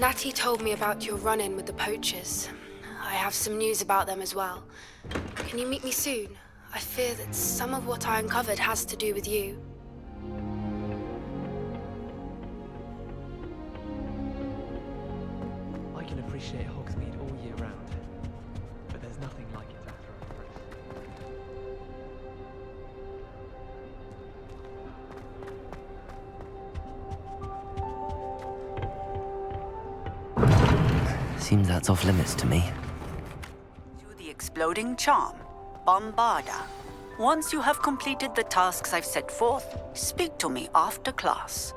Natty told me about your run-in with the poachers. I have some news about them as well. Can you meet me soon? I fear that some of what I uncovered has to do with you. I can appreciate Hogsmeade all year round, but there's nothing like it after a race. Seems that's off limits to me. To the exploding charm, Bombarda. Once you have completed the tasks I've set forth, speak to me after class.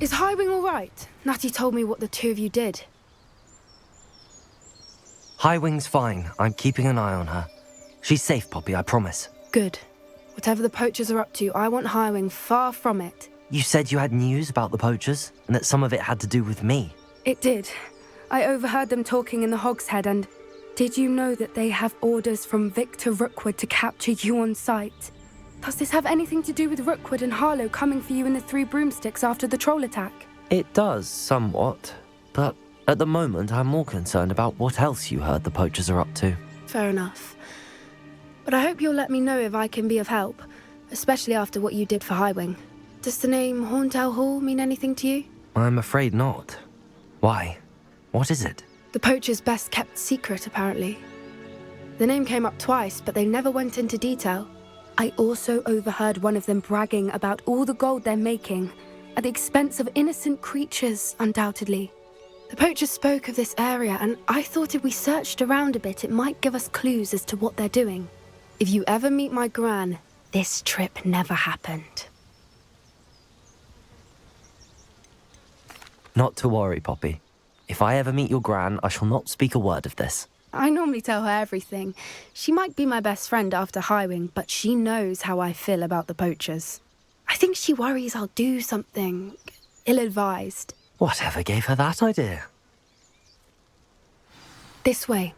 Is Highwing all right? Natty told me what the two of you did. Highwing's fine. I'm keeping an eye on her. She's safe, Poppy, I promise. Good. Whatever the poachers are up to, I want Highwing far from it. You said you had news about the poachers, and that some of it had to do with me. It did. I overheard them talking in the Hogshead, and did you know that they have orders from Victor Rookwood to capture you on sight? Does this have anything to do with Rookwood and Harlow coming for you in the Three Broomsticks after the troll attack? It does, somewhat. But at the moment, I'm more concerned about what else you heard the poachers are up to. Fair enough. But I hope you'll let me know if I can be of help, especially after what you did for Highwing. Does the name Horntail Hall mean anything to you? I'm afraid not. Why? What is it? The poachers' best-kept secret, apparently. The name came up twice, but they never went into detail. I also overheard one of them bragging about all the gold they're making, at the expense of innocent creatures, undoubtedly. The poachers spoke of this area, and I thought if we searched around a bit, it might give us clues as to what they're doing. If you ever meet my gran, this trip never happened. Not to worry, Poppy. If I ever meet your gran, I shall not speak a word of this. I normally tell her everything. She might be my best friend after Highwing, but she knows how I feel about the poachers. I think she worries I'll do something ill-advised. Whatever gave her that idea? This way.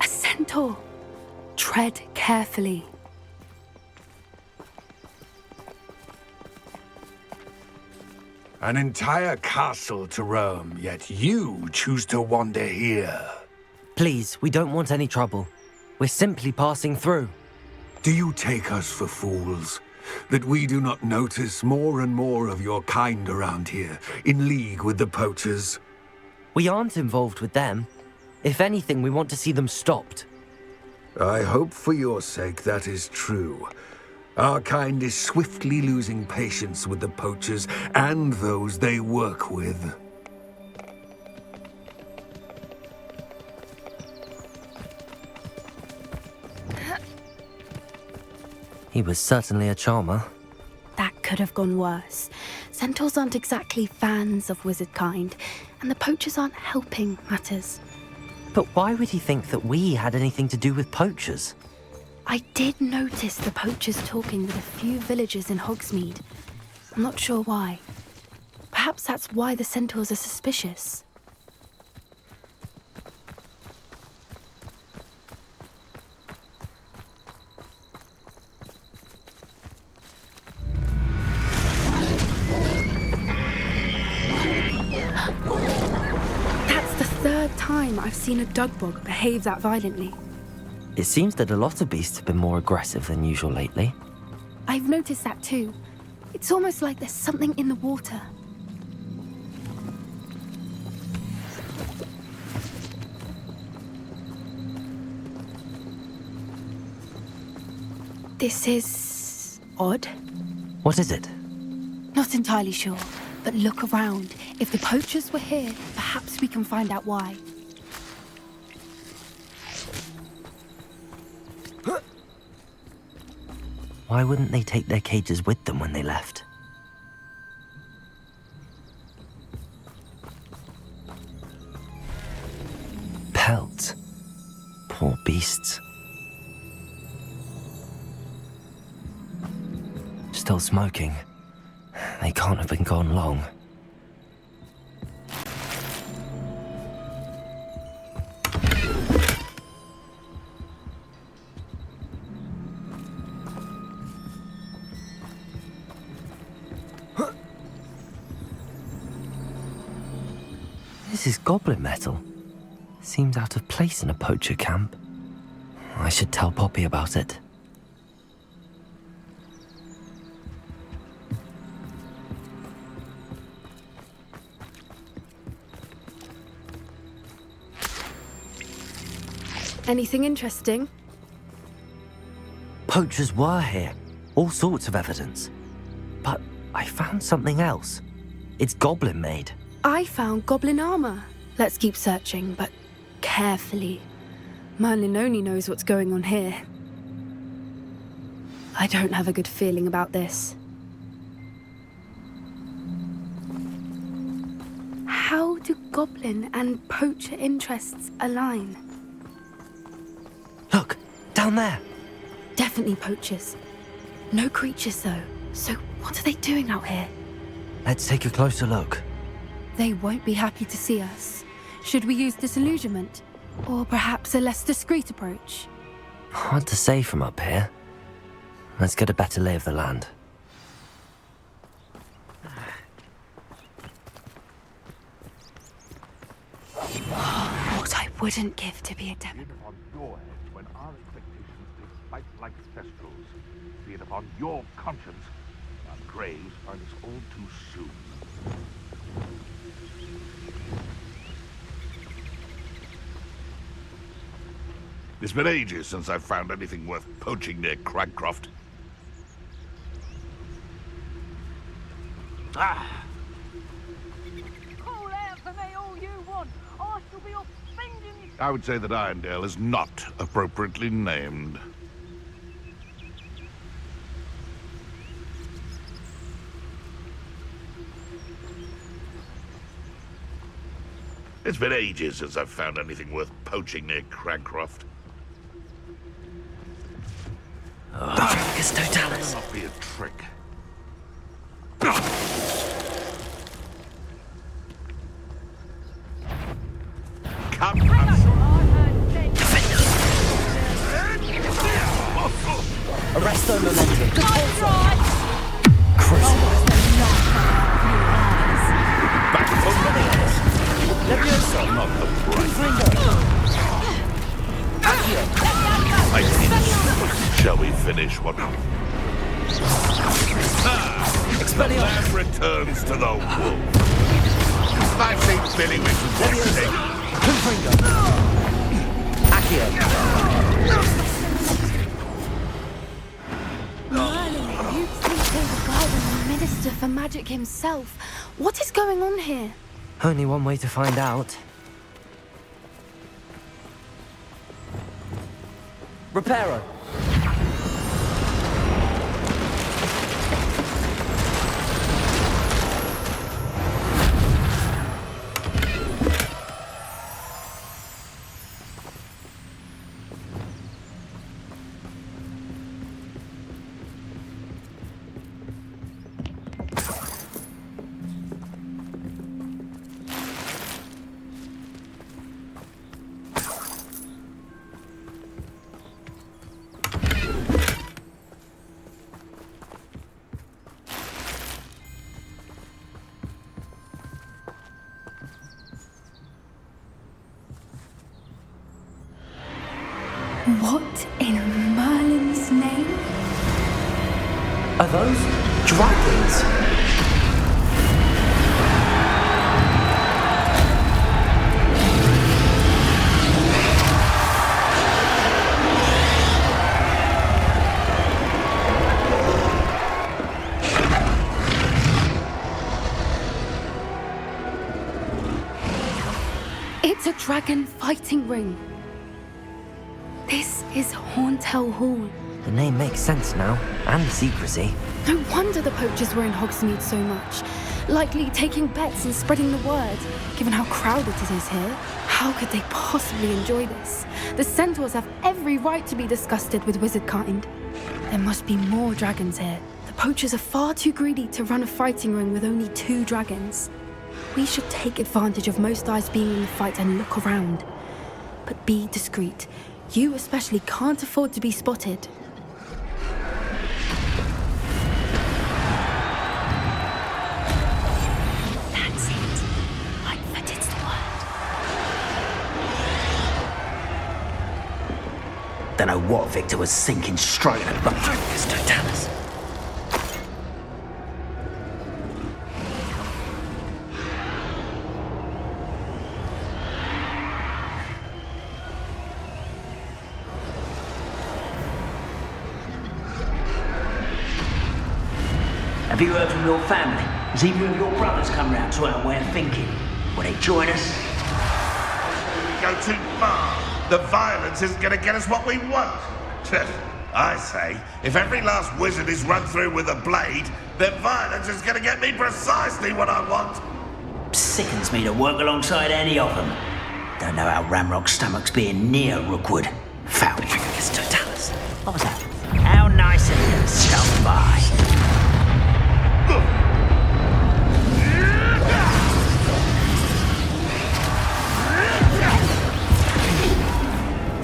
A centaur. Tread carefully. An entire castle to roam, yet you choose to wander here. Please, we don't want any trouble. We're simply passing through. Do you take us for fools? That we do not notice more and more of your kind around here, in league with the poachers? We aren't involved with them. If anything, we want to see them stopped. I hope for your sake that is true. Our kind is swiftly losing patience with the poachers and those they work with. He was certainly a charmer. That could have gone worse. Centaurs aren't exactly fans of wizard kind, and the poachers aren't helping matters. But why would he think that we had anything to do with poachers? I did notice the poachers talking with a few villagers in Hogsmeade. I'm not sure why. Perhaps that's why the centaurs are suspicious. That's the third time I've seen a dugbog behave that violently. It seems that a lot of beasts have been more aggressive than usual lately. I've noticed that too. It's almost like there's something in the water. This is odd. What is it? Not entirely sure, but look around. If the poachers were here, perhaps we can find out why. Why wouldn't they take their cages with them when they left? Pelts. Poor beasts. Still smoking. They can't have been gone long. This is goblin metal. Seems out of place in a poacher camp. I should tell Poppy about it. Anything interesting? Poachers were here. All sorts of evidence. But I found something else. It's goblin made. I found goblin armor. Let's keep searching, but carefully. Merlin only knows what's going on here. I don't have a good feeling about this. How do goblin and poacher interests align? Look, down there. Definitely poachers. No creatures, though. So what are they doing out here? Let's take a closer look. They won't be happy to see us. Should we use disillusionment? Or perhaps a less discreet approach? Hard to say from up here. Let's get a better lay of the land. What I wouldn't give to be a demon. Upon your head when our expectations take flight like kestrels. Be it upon your conscience. Our graves find us all too soon. It's been ages since I've found anything worth poaching near Cragcroft. Ah! Call out to me all you want. I shall be offending you. I would say that Irondale is not appropriately named. It's been ages since I've found anything worth poaching near Cragcroft. It's Totalis. That'll not be a trick. Come, Arresto momentum. That's right. Chris. The lamb returns to the wolf. I've seen Billy Wicks watching. Merlin, you think they regard the Minister for Magic himself. What is going on here? Only one way to find out. Reparo. What in Merlin's name? Are those dragons? It's a dragon fighting ring. This is Hauntel Hall. The name makes sense now, and the secrecy. No wonder the poachers were in Hogsmeade so much. Likely taking bets and spreading the word. Given how crowded it is here, how could they possibly enjoy this? The centaurs have every right to be disgusted with wizard kind. There must be more dragons here. The poachers are far too greedy to run a fighting ring with only 2 dragons. We should take advantage of most eyes being in the fight and look around. But be discreet. You especially can't afford to be spotted. That's it. Like that it's the word. Don't know what Victor was thinking, striking a butt. Focus, Totalis. Have you heard from your family? Has either of your brothers come round to our way of thinking? Will they join us? We go too far. The violence isn't going to get us what we want. I say, if every last wizard is run through with a blade, then violence is going to get me precisely what I want. Sickens me to work alongside any of them. Don't know how Ramrock's stomach's being near Rookwood. Foul fingers, Totalis. What was that? How nice of you to stop by.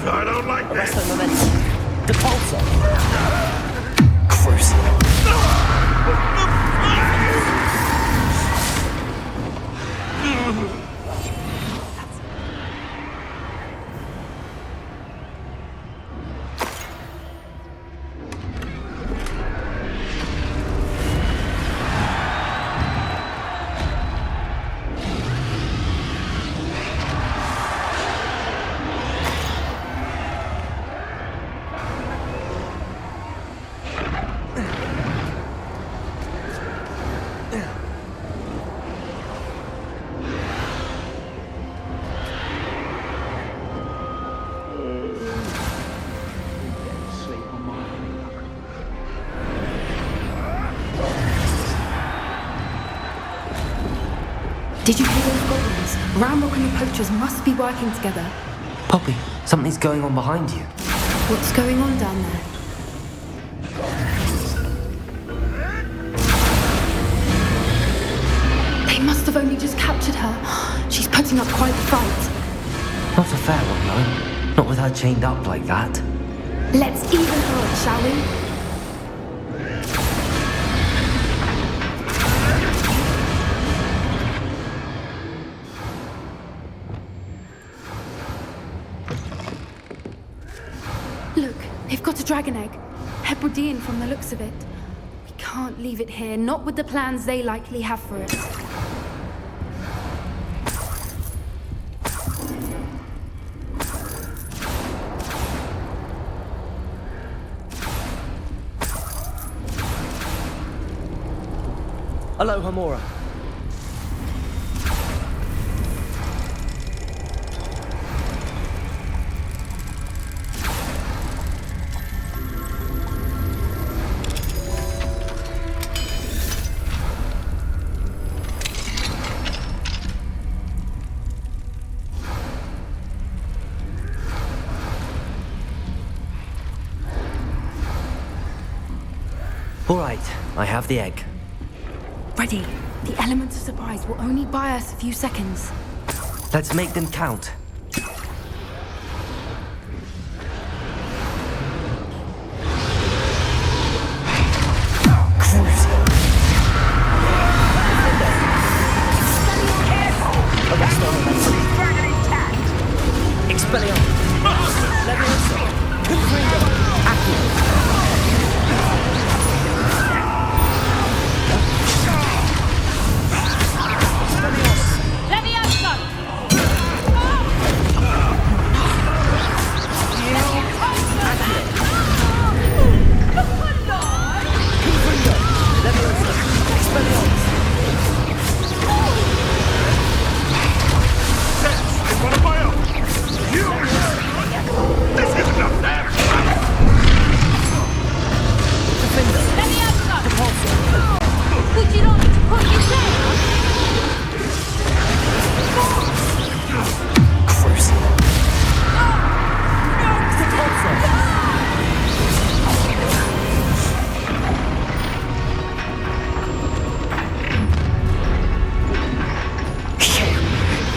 I don't like this. Depulsor. Crucible. Did you hear those goblins? Ramrock and the poachers must be working together. Poppy, something's going on behind you. What's going on down there? They must have only just captured her. She's putting up quite the fight. Not a fair one, though. Not with her chained up like that. Let's even her up, shall we? Look, they've got a dragon egg. Hebridean from the looks of it. We can't leave it here, not with the plans they likely have for it. Aloha, Mora. All right, I have the egg. Ready. The element of surprise will only buy us a few seconds. Let's make them count.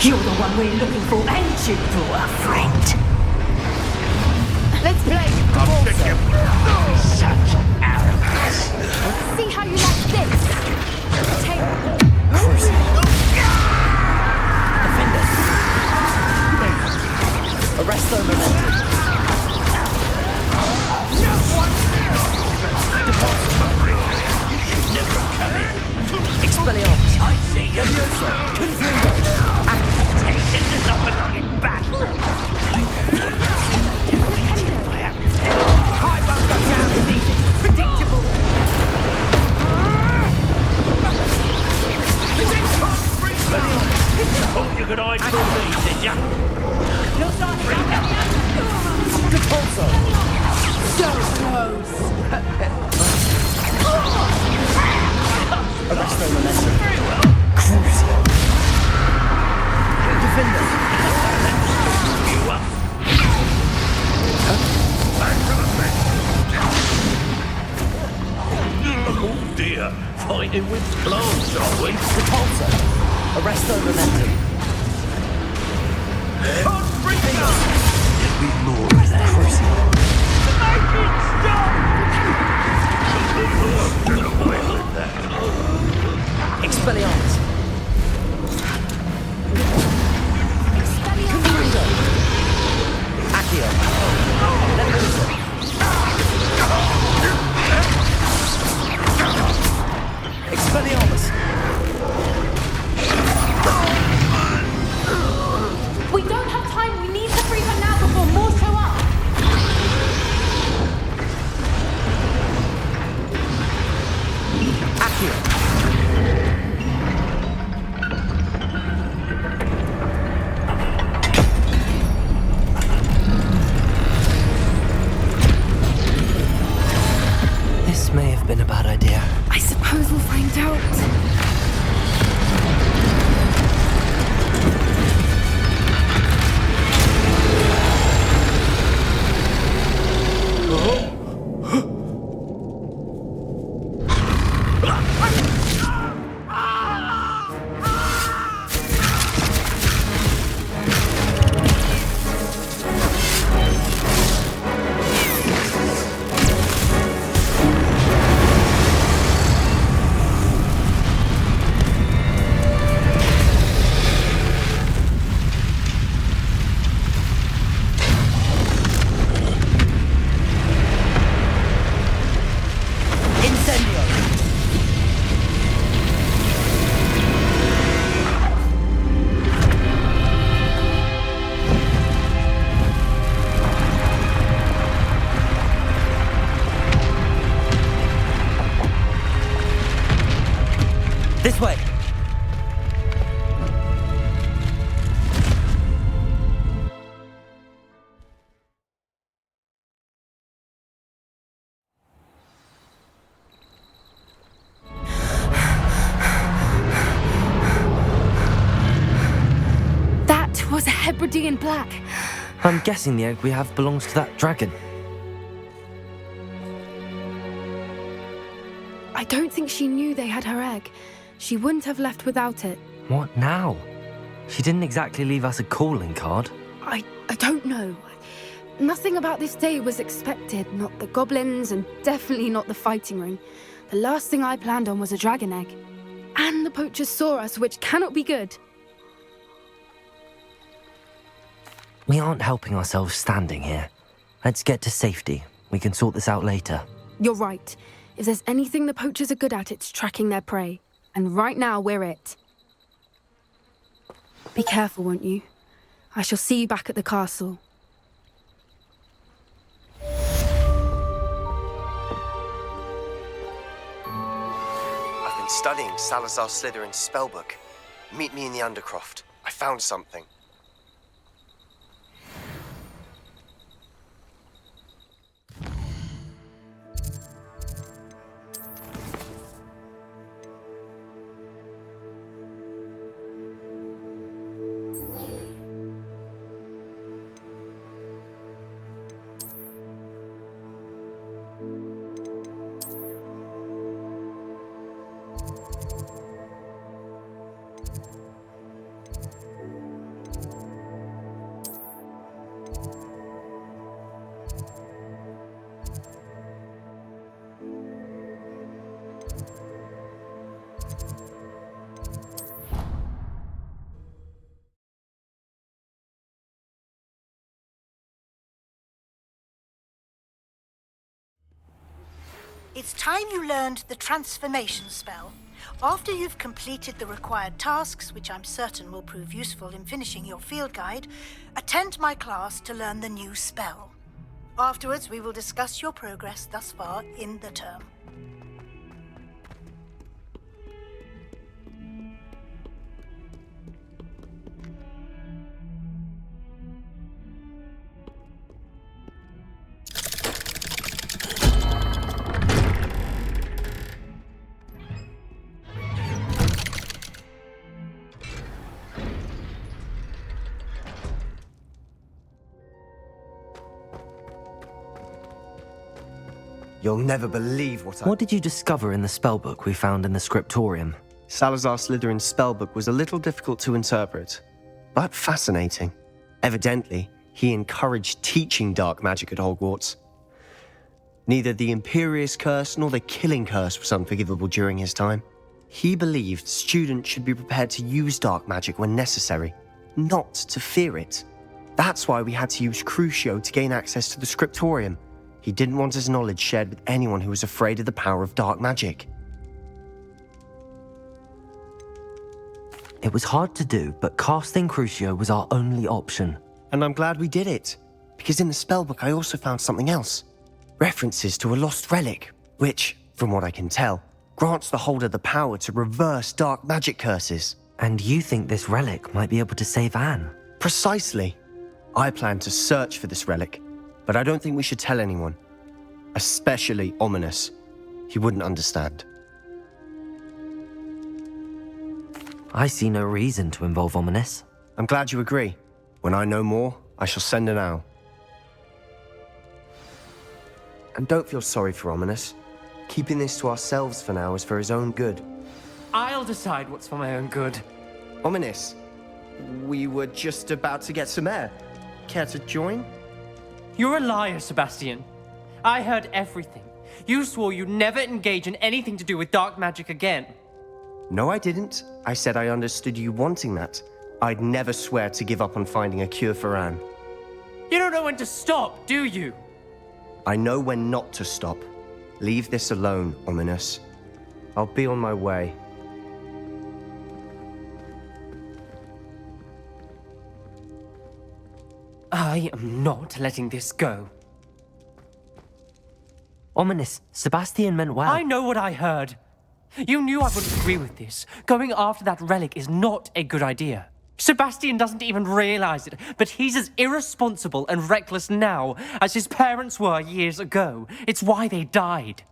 You're the one we're looking for, ain't you, poor friend? Let's play. Such arrogance. See how you like this. Take. Defenders. Arrest their momentum. Never come in. Expelliarmus. I see you. This is not belonging back. Predictable. Thought you could hide from me, did ya? Repulsor. So close. Arrest their momentum. Crucial. Defender. You up? Oh dear, fighting with plants, are we? Repulsor. Arrest their momentum. There'll be more of that. Crucial. Get away with that. Expelliarmus. Confringo. Accio. Leviosa. Expelliarmus. We don't have time. We need to free her now before more show up. Accio. This may have been a bad idea. I suppose we'll find out. This way! That was a Hebridean black. I'm guessing the egg we have belongs to that dragon. I don't think she knew they had her egg. She wouldn't have left without it. What now? She didn't exactly leave us a calling card. I don't know. Nothing about this day was expected. Not the goblins, and definitely not the fighting ring. The last thing I planned on was a dragon egg. And the poachers saw us, which cannot be good. We aren't helping ourselves standing here. Let's get to safety. We can sort this out later. You're right. If there's anything the poachers are good at, it's tracking their prey. And right now, we're it. Be careful, won't you? I shall see you back at the castle. I've been studying Salazar Slytherin's spellbook. Meet me in the Undercroft. I found something. It's time you learned the transformation spell. After you've completed the required tasks, which I'm certain will prove useful in finishing your field guide, attend my class to learn the new spell. Afterwards, we will discuss your progress thus far in the term. You'll never believe What did you discover in the spellbook we found in the scriptorium? Salazar Slytherin's spellbook was a little difficult to interpret, but fascinating. Evidently, he encouraged teaching dark magic at Hogwarts. Neither the Imperious Curse nor the Killing Curse was unforgivable during his time. He believed students should be prepared to use dark magic when necessary, not to fear it. That's why we had to use Crucio to gain access to the scriptorium. He didn't want his knowledge shared with anyone who was afraid of the power of dark magic. It was hard to do, but casting Crucio was our only option. And I'm glad we did it, because in the spellbook I also found something else. References to a lost relic, which, from what I can tell, grants the holder the power to reverse dark magic curses. And you think this relic might be able to save Anne? Precisely. I plan to search for this relic, but I don't think we should tell anyone. Especially Ominous. He wouldn't understand. I see no reason to involve Ominous. I'm glad you agree. When I know more, I shall send an owl. And don't feel sorry for Ominous. Keeping this to ourselves for now is for his own good. I'll decide what's for my own good. Ominous, we were just about to get some air. Care to join? You're a liar, Sebastian. I heard everything. You swore you'd never engage in anything to do with dark magic again. No, I didn't. I said I understood you wanting that. I'd never swear to give up on finding a cure for Anne. You don't know when to stop, do you? I know when not to stop. Leave this alone, Ominous. I'll be on my way. I am not letting this go. Ominous, Sebastian meant well. I know what I heard. You knew I wouldn't agree with this. Going after that relic is not a good idea. Sebastian doesn't even realize it, but he's as irresponsible and reckless now as his parents were years ago. It's why they died.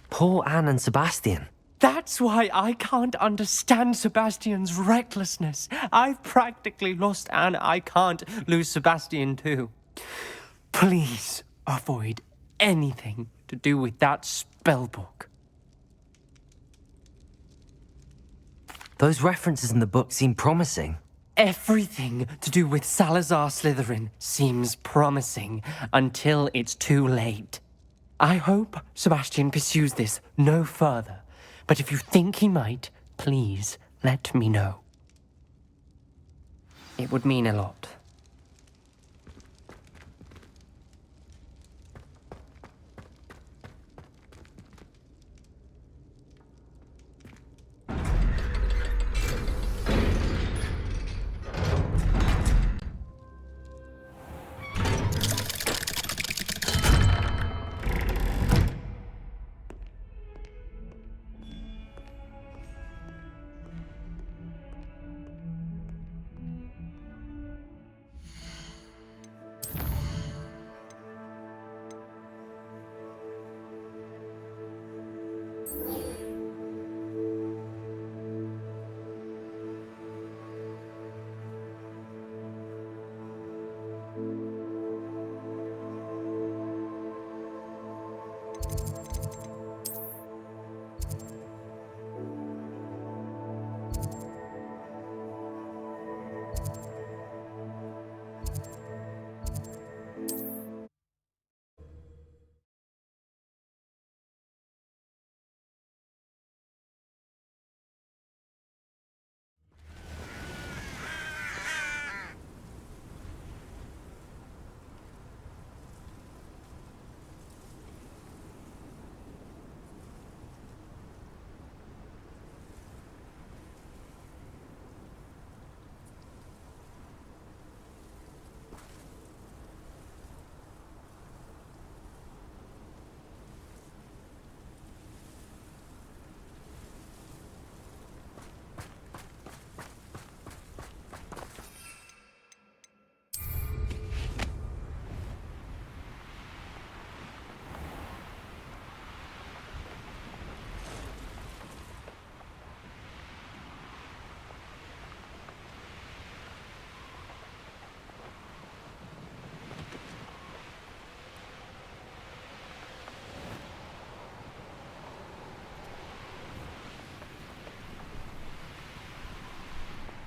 Poor Anne and Sebastian. That's why I can't understand Sebastian's recklessness. I've practically lost Anne. I can't lose Sebastian too. Please avoid anything to do with that spellbook. Those references in the book seem promising. Everything to do with Salazar Slytherin seems promising until it's too late. I hope Sebastian pursues this no further, but if you think he might, please let me know. It would mean a lot.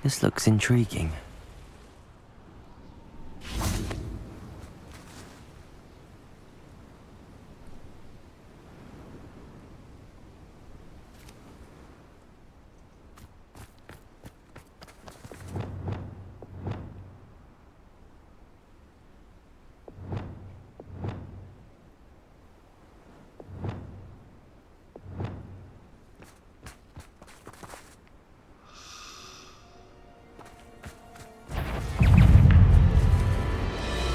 This looks intriguing.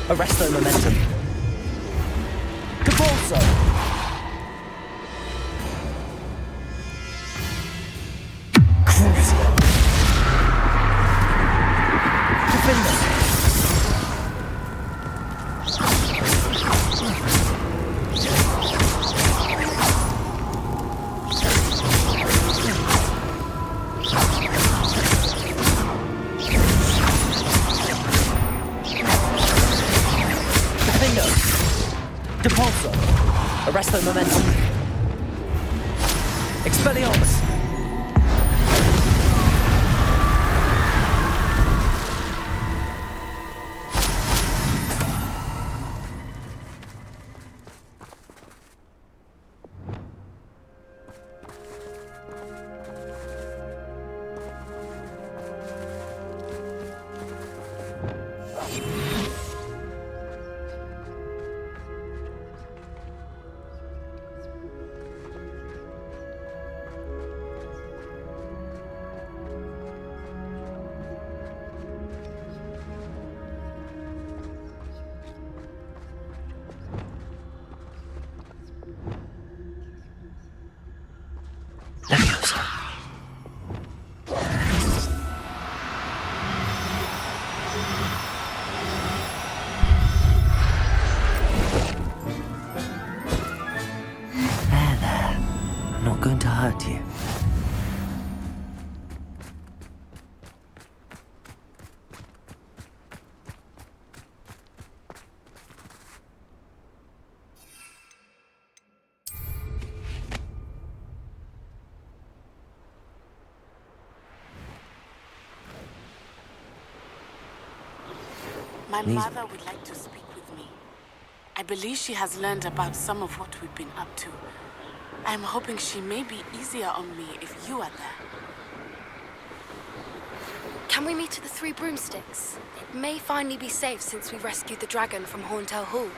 Arresto momentum. Capulso. Crucio. Defender. Depulso. Arresto momentum. Expelliarmus. going to hurt you. My mother would like to speak with me. I believe she has learned about some of what we've been up to. I'm hoping she may be easier on me if you are there. Can we meet at the Three Broomsticks? It may finally be safe since we rescued the dragon from Horntail Hall.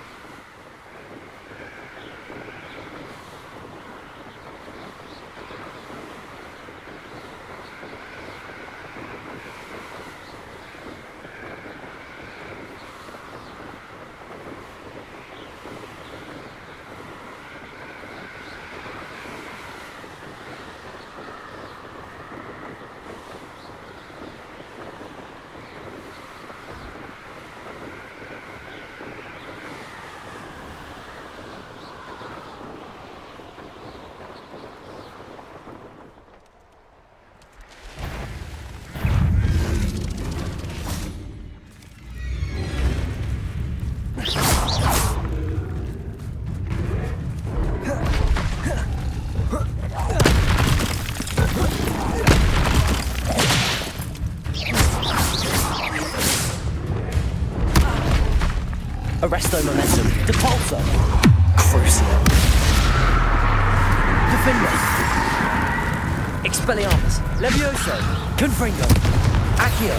Arresto momentum. Depulso. Crucial. Defender. Expelliarmus. Levioso. Confringo. Accio.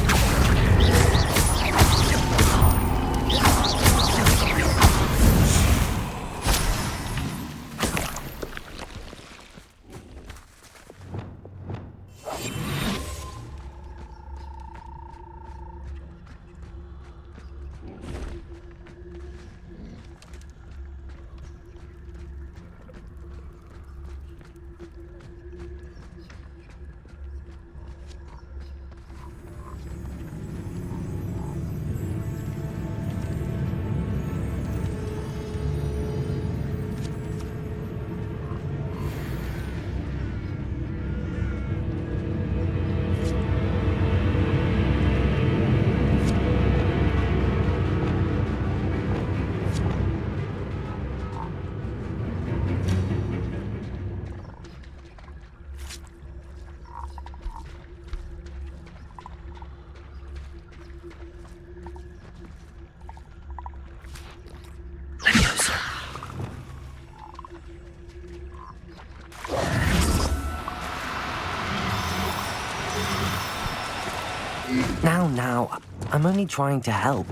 Now, I'm only trying to help.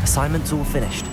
Assignment's all finished.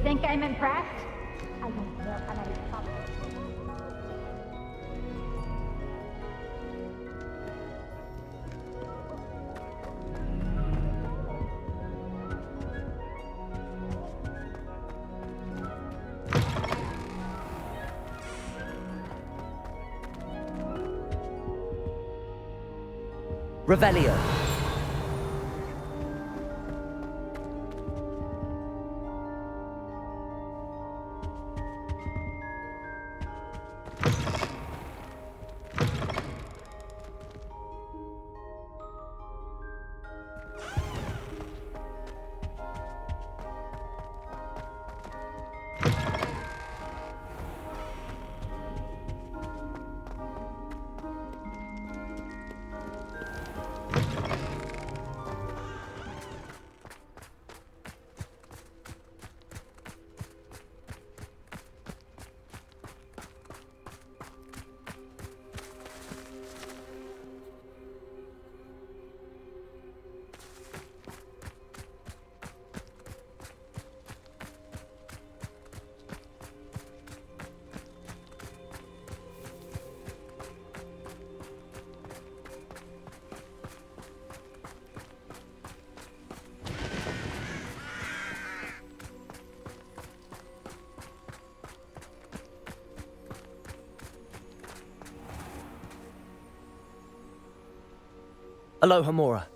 think I'm impressed? I don't care how many problems. Revelio. Aloha Mora.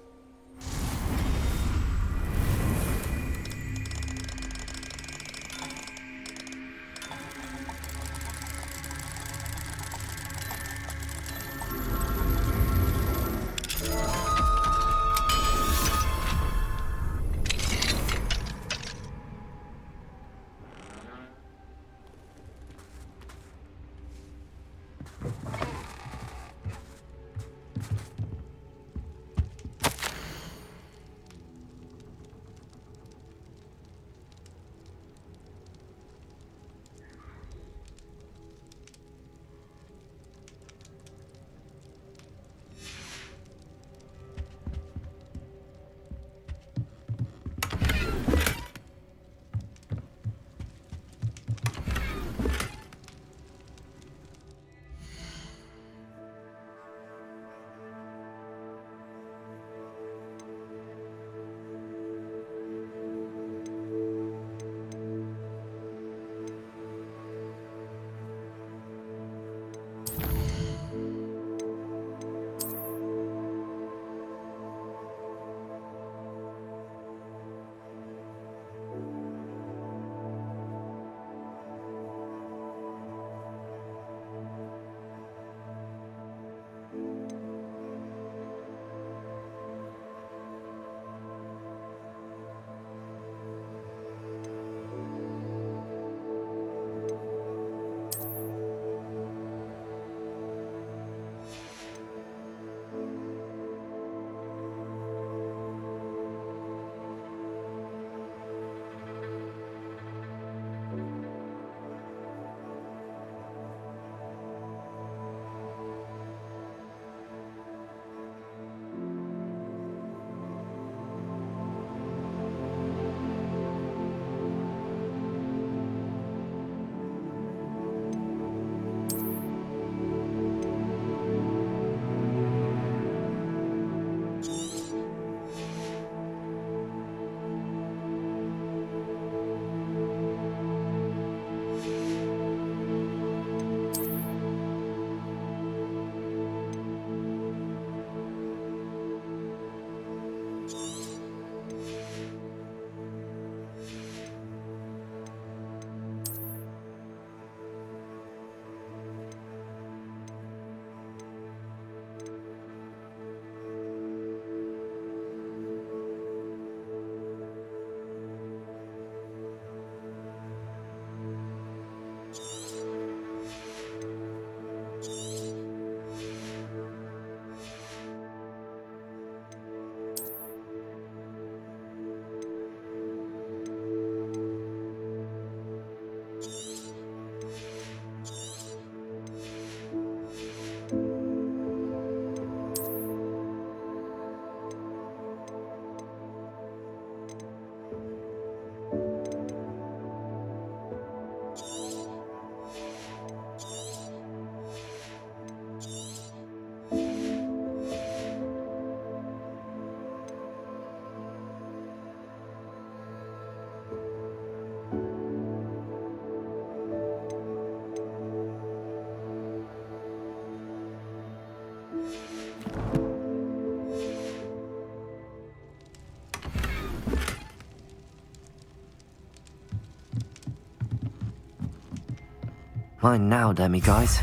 Mine now, demi-guys.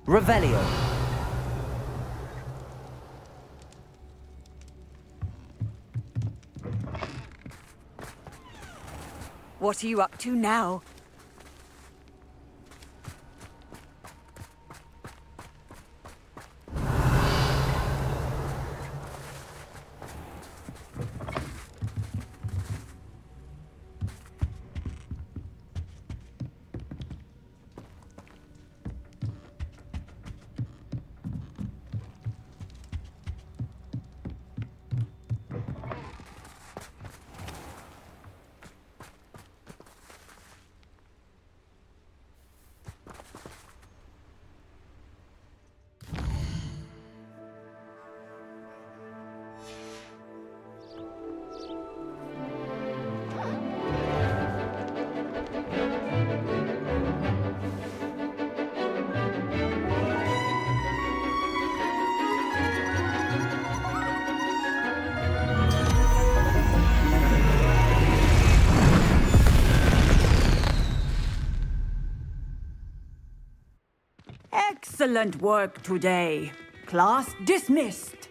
Revelio. What are you up to now? Excellent work today. Class dismissed.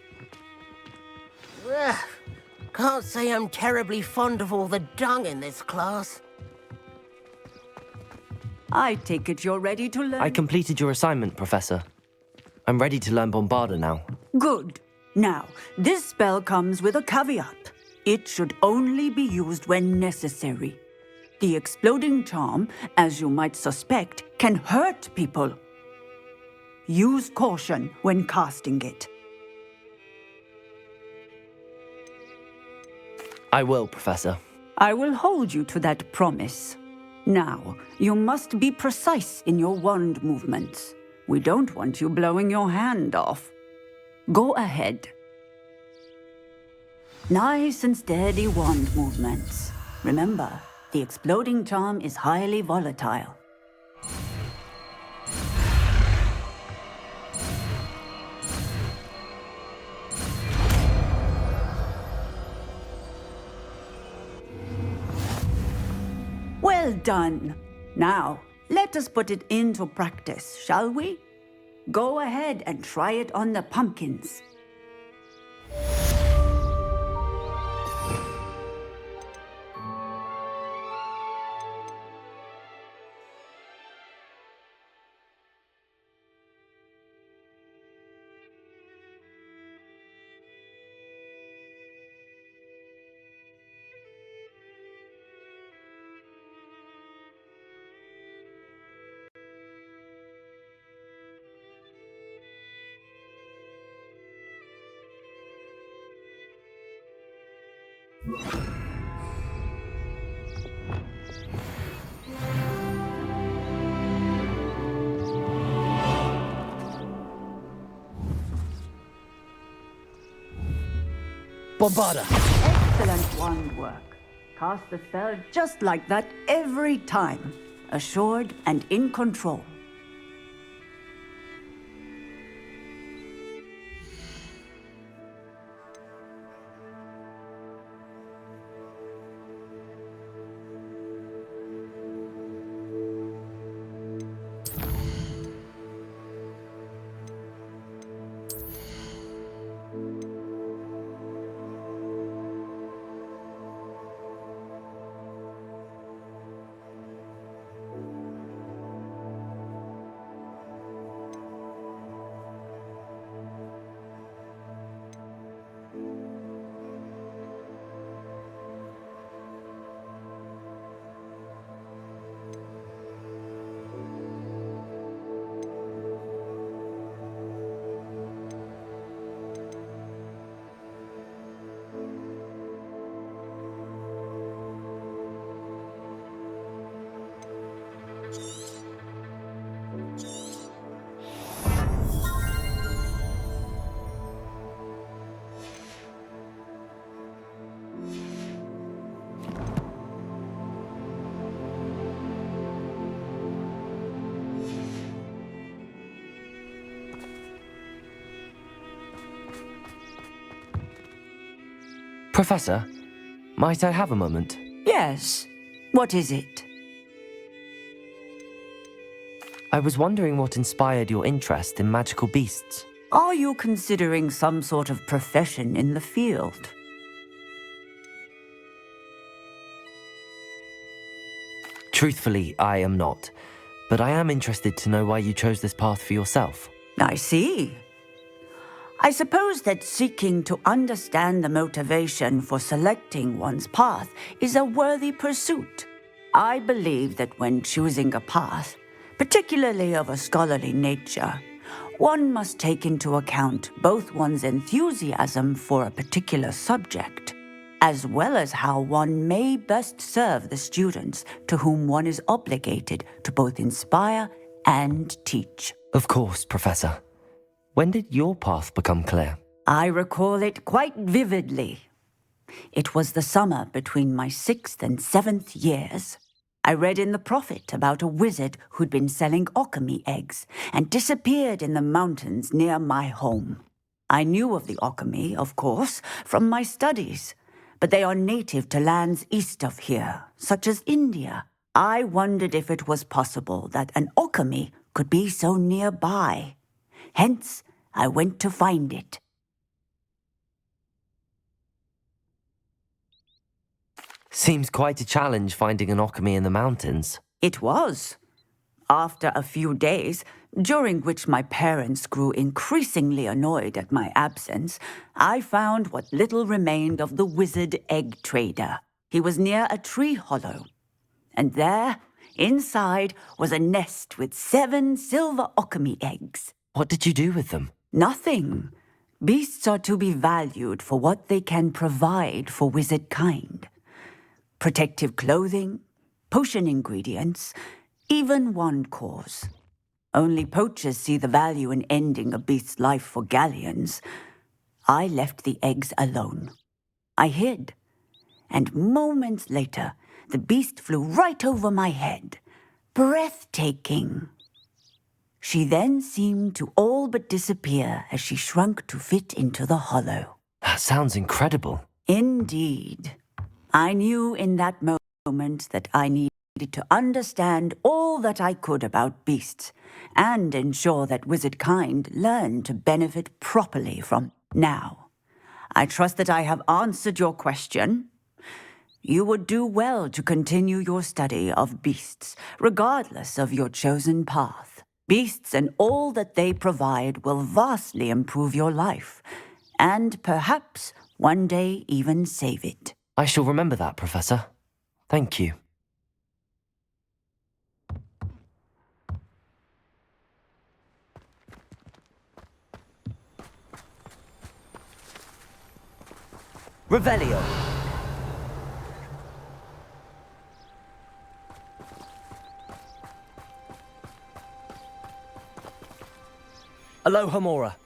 Can't say I'm terribly fond of all the dung in this class. I take it you're ready to learn. I completed your assignment, Professor. I'm ready to learn Bombarda now. Good. Now, this spell comes with a caveat. It should only be used when necessary. The exploding charm, as you might suspect, can hurt people. Use caution when casting it. I will, Professor. I will hold you to that promise. Now, you must be precise in your wand movements. We don't want you blowing your hand off. Go ahead. Nice and steady wand movements. Remember, the exploding charm is highly volatile. Well done. Now, let us put it into practice, shall we? Go ahead and try it on the pumpkins. Bombarda! Excellent wand work. Cast the spell just like that every time. Assured and in control. Professor, might I have a moment? Yes. What is it? I was wondering what inspired your interest in magical beasts. Are you considering some sort of profession in the field? Truthfully, I am not. But I am interested to know why you chose this path for yourself. I see. I suppose that seeking to understand the motivation for selecting one's path is a worthy pursuit. I believe that when choosing a path, particularly of a scholarly nature, one must take into account both one's enthusiasm for a particular subject, as well as how one may best serve the students to whom one is obligated to both inspire and teach. Of course, Professor. When did your path become clear? I recall it quite vividly. It was the summer between my 6th and 7th years. I read in the Prophet about a wizard who'd been selling alchemy eggs and disappeared in the mountains near my home. I knew of the alchemy, of course, from my studies, but they are native to lands east of here, such as India. I wondered if it was possible that an alchemy could be so nearby. Hence, I went to find it. Seems quite a challenge finding an alchemy in the mountains. It was. After a few days, during which my parents grew increasingly annoyed at my absence, I found what little remained of the wizard egg trader. He was near a tree hollow. And there, inside, was a nest with 7 silver alchemy eggs. What did you do with them? Nothing. Beasts are to be valued for what they can provide for wizard kind. Protective clothing, potion ingredients, even wand cores. Only poachers see the value in ending a beast's life for galleons. I left the eggs alone. I hid, and moments later, the beast flew right over my head. Breathtaking. She then seemed to all but disappear as she shrunk to fit into the hollow. That sounds incredible. Indeed. I knew in that moment that I needed to understand all that I could about beasts and ensure that wizard kind learned to benefit properly from. Now, I trust that I have answered your question. You would do well to continue your study of beasts, regardless of your chosen path. Beasts and all that they provide will vastly improve your life, and perhaps one day even save it. I shall remember that, Professor. Thank you. Revelio. Aloha Mora.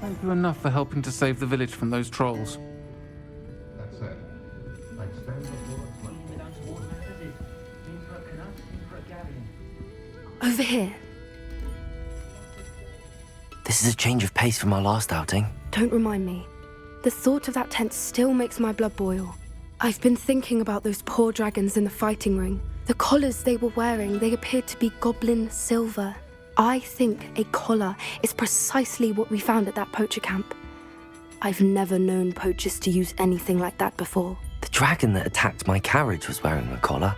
thank you enough for helping to save the village from those trolls. That's it. I stand before Over here. This is a change of pace from our last outing. Don't remind me. The thought of that tent still makes my blood boil. I've been thinking about those poor dragons in the fighting ring. The collars they were wearing, they appeared to be goblin silver. I think a collar is precisely what we found at that poacher camp. I've never known poachers to use anything like that before. The dragon that attacked my carriage was wearing a collar,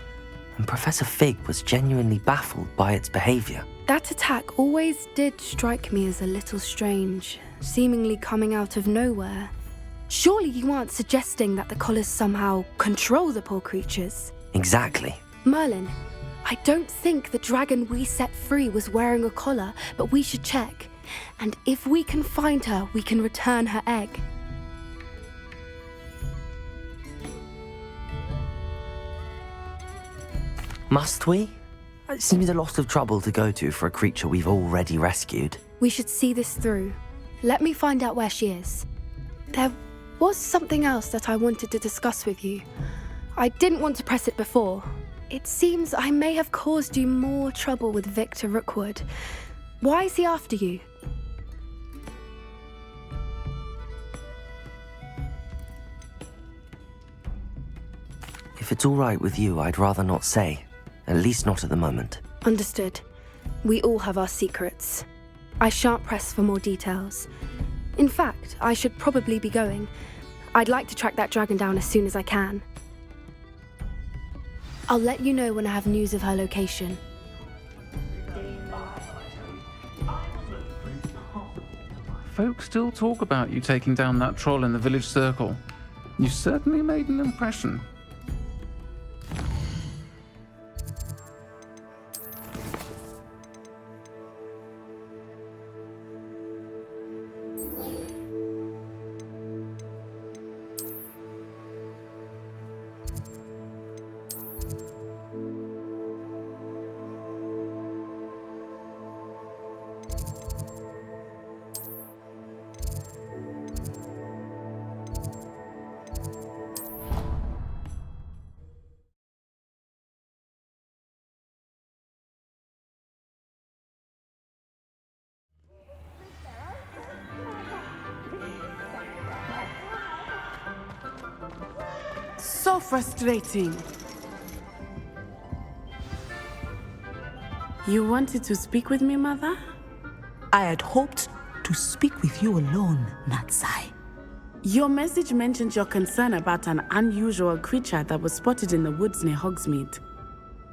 and Professor Fig was genuinely baffled by its behavior. That attack always did strike me as a little strange, seemingly coming out of nowhere. Surely you aren't suggesting that the collars somehow control the poor creatures? Exactly. Merlin, I don't think the dragon we set free was wearing a collar, but we should check. And if we can find her, we can return her egg. Must we? It seems a lot of trouble to go to for a creature we've already rescued. We should see this through. Let me find out where she is. There was something else that I wanted to discuss with you. I didn't want to press it before. It seems I may have caused you more trouble with Victor Rookwood. Why is he after you? If it's all right with you, I'd rather not say. At least not at the moment. Understood. We all have our secrets. I shan't press for more details. In fact, I should probably be going. I'd like to track that dragon down as soon as I can. I'll let you know when I have news of her location. Folk still talk about you taking down that troll in the village circle. You certainly made an impression. So frustrating. You wanted to speak with me, Mother? I had hoped to speak with you alone, Natsai. Your message mentioned your concern about an unusual creature that was spotted in the woods near Hogsmeade.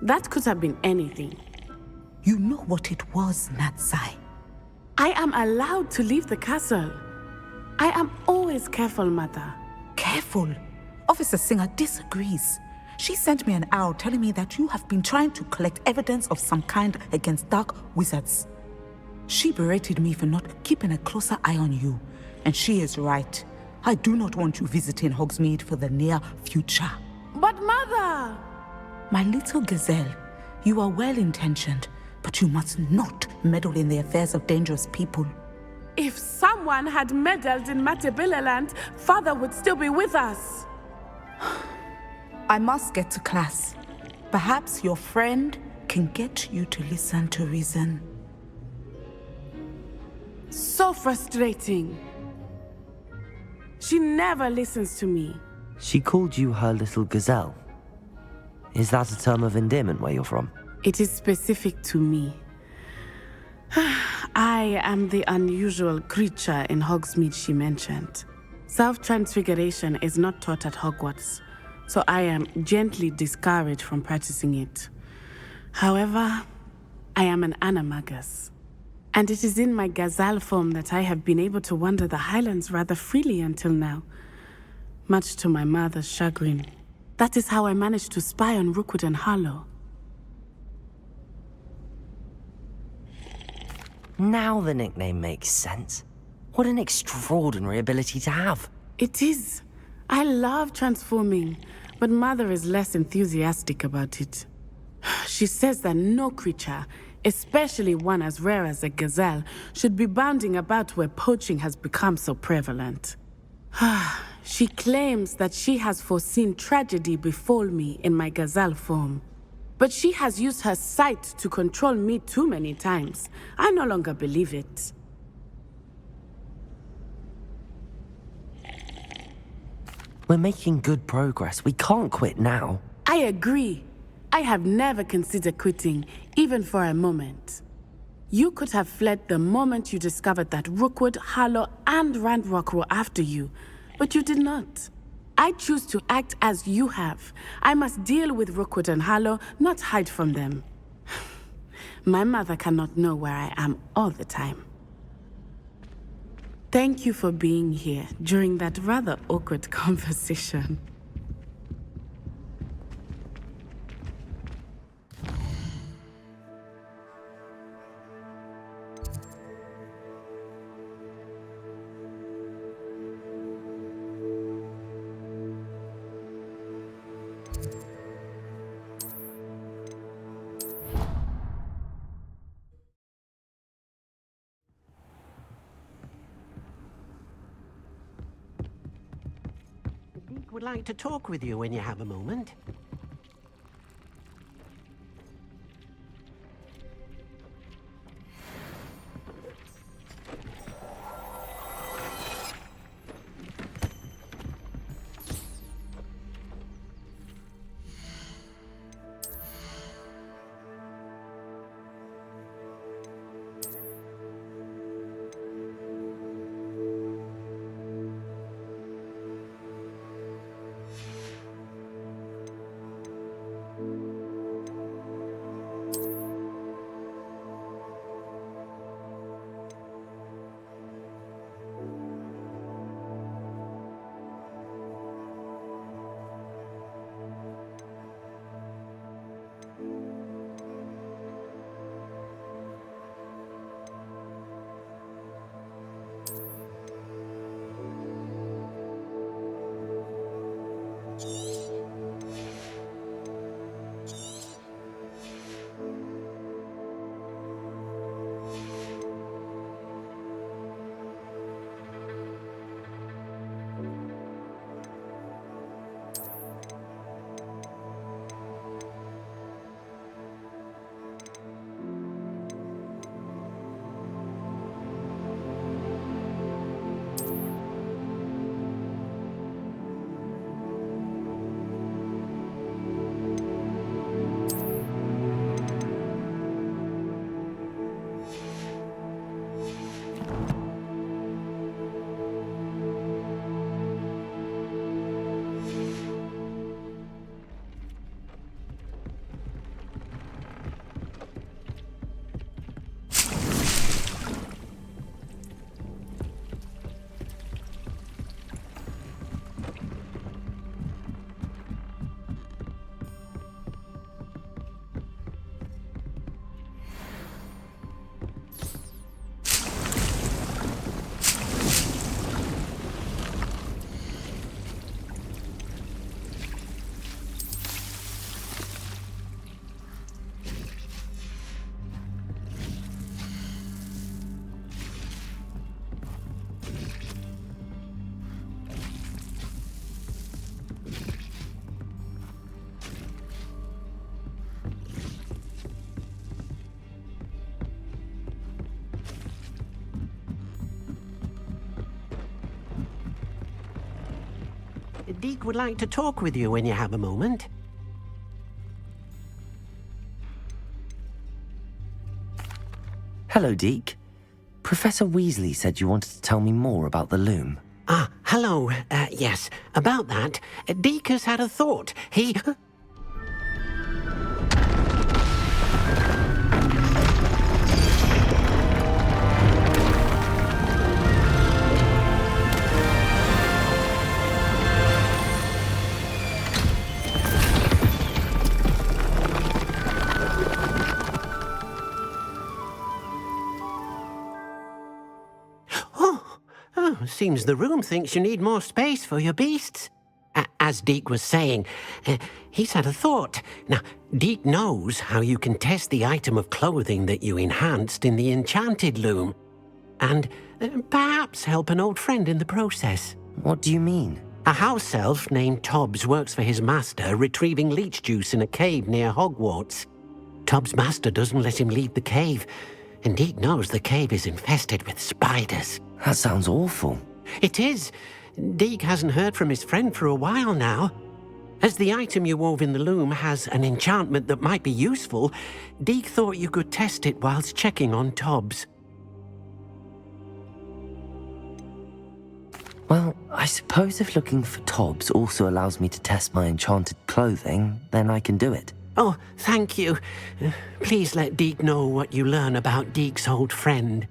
That could have been anything. You know what it was, Natsai. I am allowed to leave the castle. I am always careful, Mother. Careful? Officer Singer disagrees. She sent me an owl telling me that you have been trying to collect evidence of some kind against dark wizards. She berated me for not keeping a closer eye on you, and she is right. I do not want you visiting Hogsmeade for the near future. But Mother! My little gazelle, you are well-intentioned, but you must not meddle in the affairs of dangerous people. If someone had meddled in Matabeleland, Father would still be with us. I must get to class. Perhaps your friend can get you to listen to reason. So frustrating. She never listens to me. She called you her little gazelle. Is that a term of endearment where you're from? It is specific to me. I am the unusual creature in Hogsmeade she mentioned. Self-transfiguration is not taught at Hogwarts, so I am gently discouraged from practicing it. However, I am an animagus, and it is in my gazelle form that I have been able to wander the Highlands rather freely until now, much to my mother's chagrin. That is how I managed to spy on Rookwood and Harlow. Now the nickname makes sense. What an extraordinary ability to have. It is. I love transforming, but Mother is less enthusiastic about it. She says that no creature, especially one as rare as a gazelle, should be bounding about where poaching has become so prevalent. She claims that she has foreseen tragedy befall me in my gazelle form. But she has used her sight to control me too many times. I no longer believe it. We're making good progress. We can't quit now. I agree. I have never considered quitting, even for a moment. You could have fled the moment you discovered that Rookwood, Harlow, and Randrock were after you, but you did not. I choose to act as you have. I must deal with Rookwood and Harlow, not hide from them. My mother cannot know where I am all the time. Thank you for being here during that rather awkward conversation. Would like to talk with you when you have a moment. Deke would like to talk with you when you have a moment. Hello, Deke. Professor Weasley said you wanted to tell me more about the loom. Ah, hello. Yes, about that. Deke has had a thought. He... Seems the room thinks you need more space for your beasts. As Deke was saying, he's had a thought. Now, Deke knows how you can test the item of clothing that you enhanced in the enchanted loom, and perhaps help an old friend in the process. What do you mean? A house elf named Tobbs works for his master, retrieving leech juice in a cave near Hogwarts. Tobbs' master doesn't let him leave the cave, and Deke knows the cave is infested with spiders. That sounds awful. It is. Deke hasn't heard from his friend for a while now. As the item you wove in the loom has an enchantment that might be useful, Deke thought you could test it whilst checking on Tobbs. Well, I suppose if looking for Tobbs also allows me to test my enchanted clothing, then I can do it. Oh, thank you. Please let Deke know what you learn about Deke's old friend.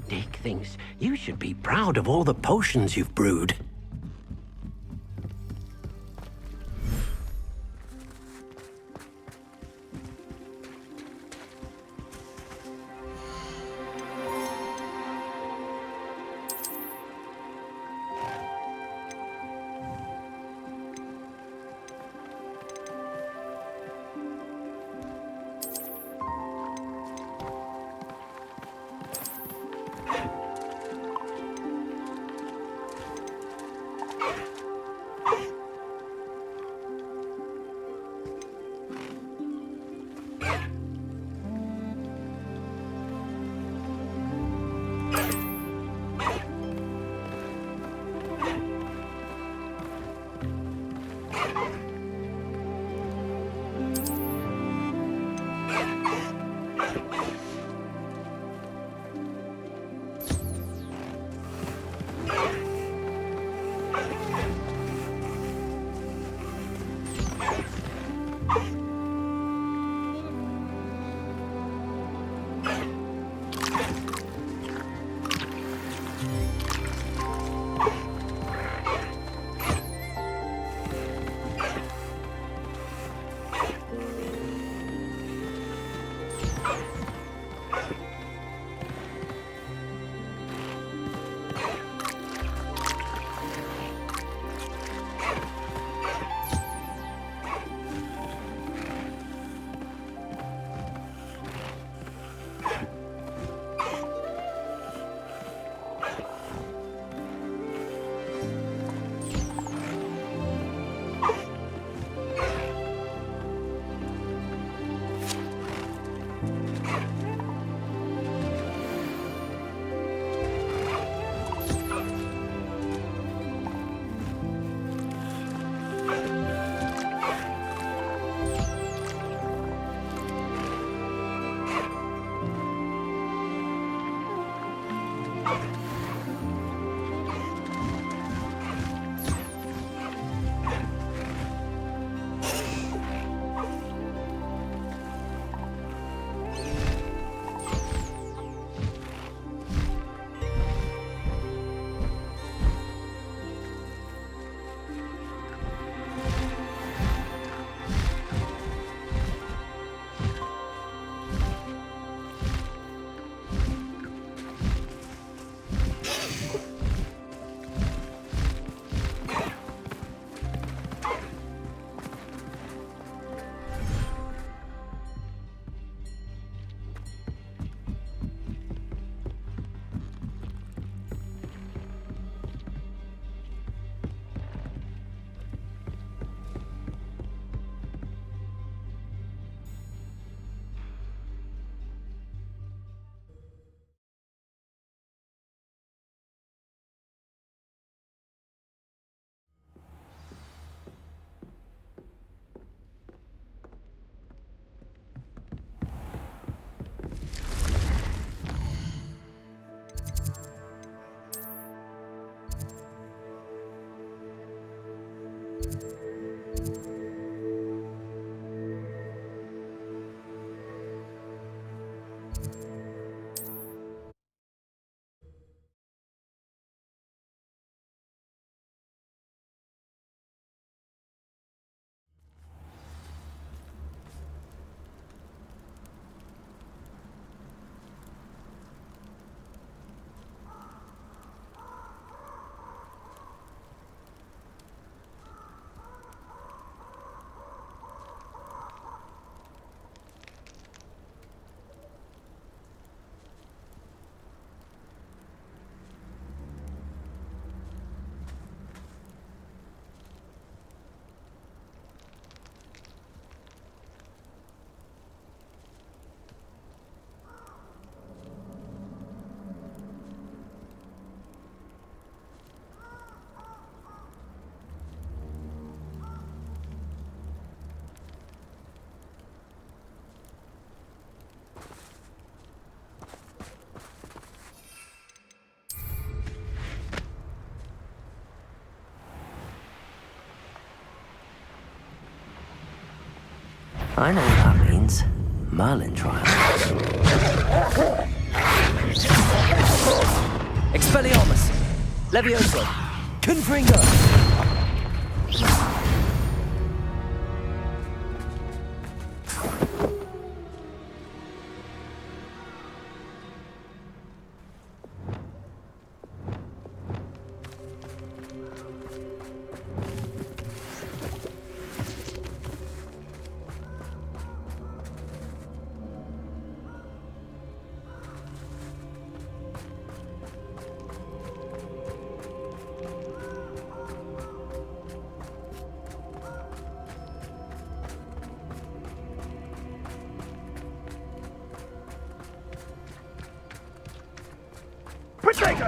Dick thinks you should be proud of all the potions you've brewed. I know what that means. Merlin trial. Expelliarmus! Levioso! Confringo!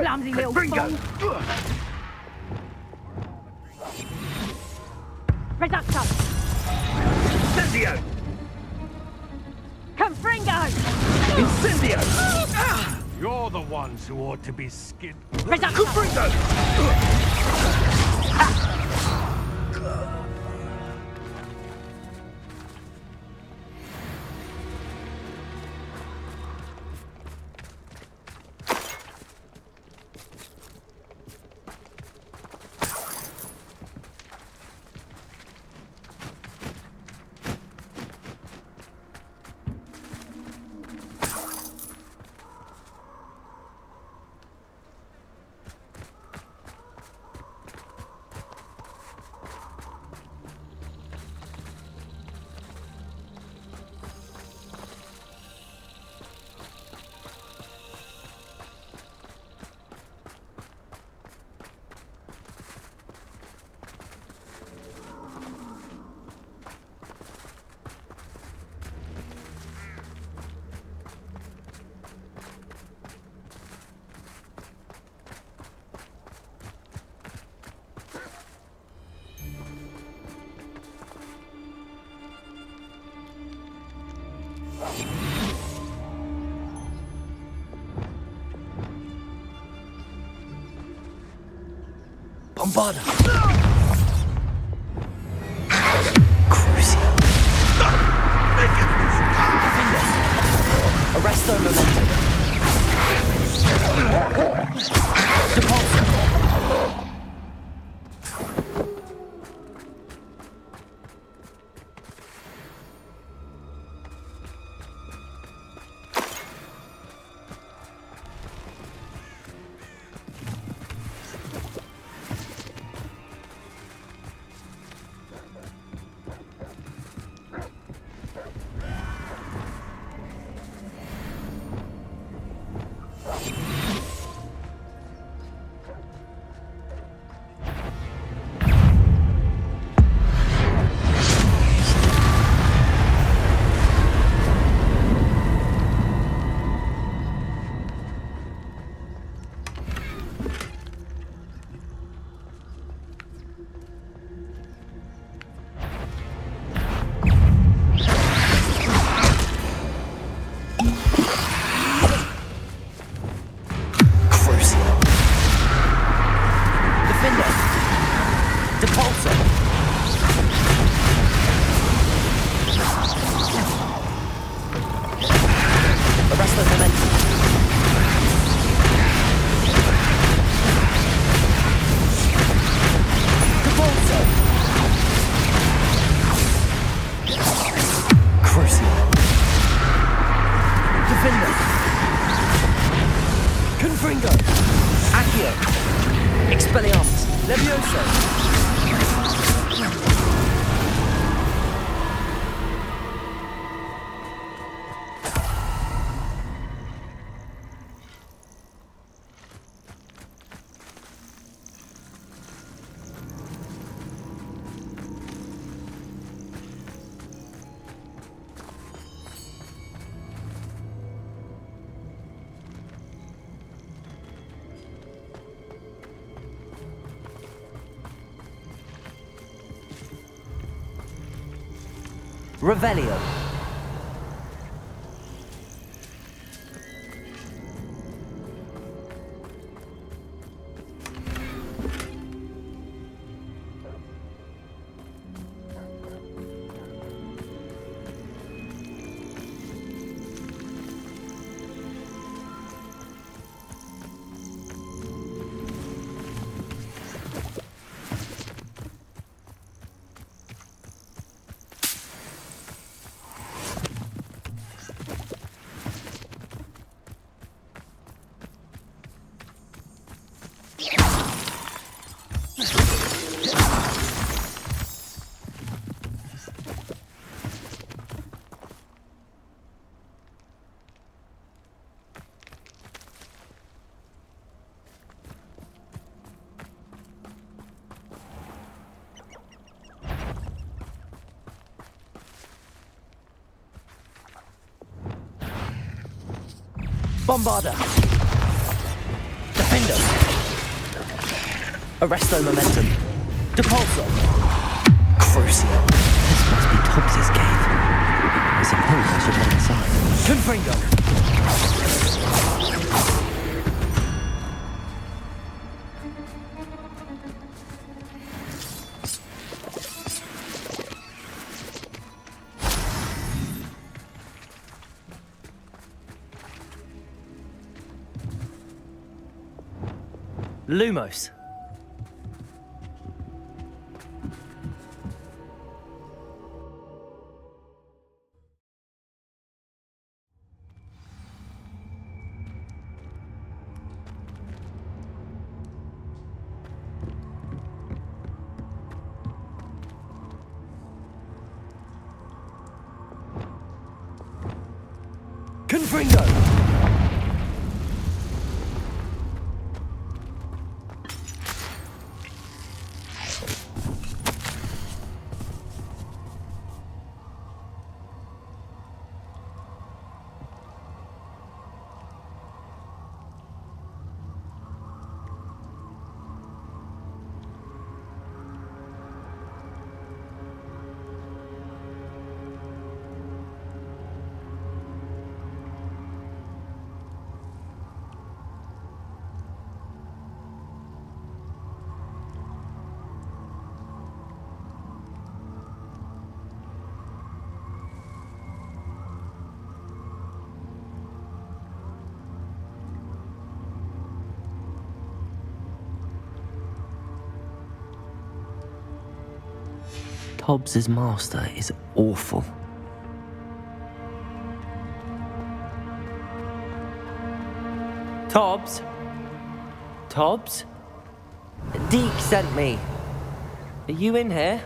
Clumsy little fool. Reducto. Incendio! Confringo. Incendio! You're the ones who ought to be skinned. Reducto. Bombarda! Arrest their momentum. Depulso! Revelio. Bombarda! Defender! Arresto Momentum! Depulso! Crucio. This must be Tobbs's cave. I suppose I should head inside. Confringo! Lumos. Confringo! Tobbs's master is awful. Tobbs? Tobbs? Deke sent me. Are you in here?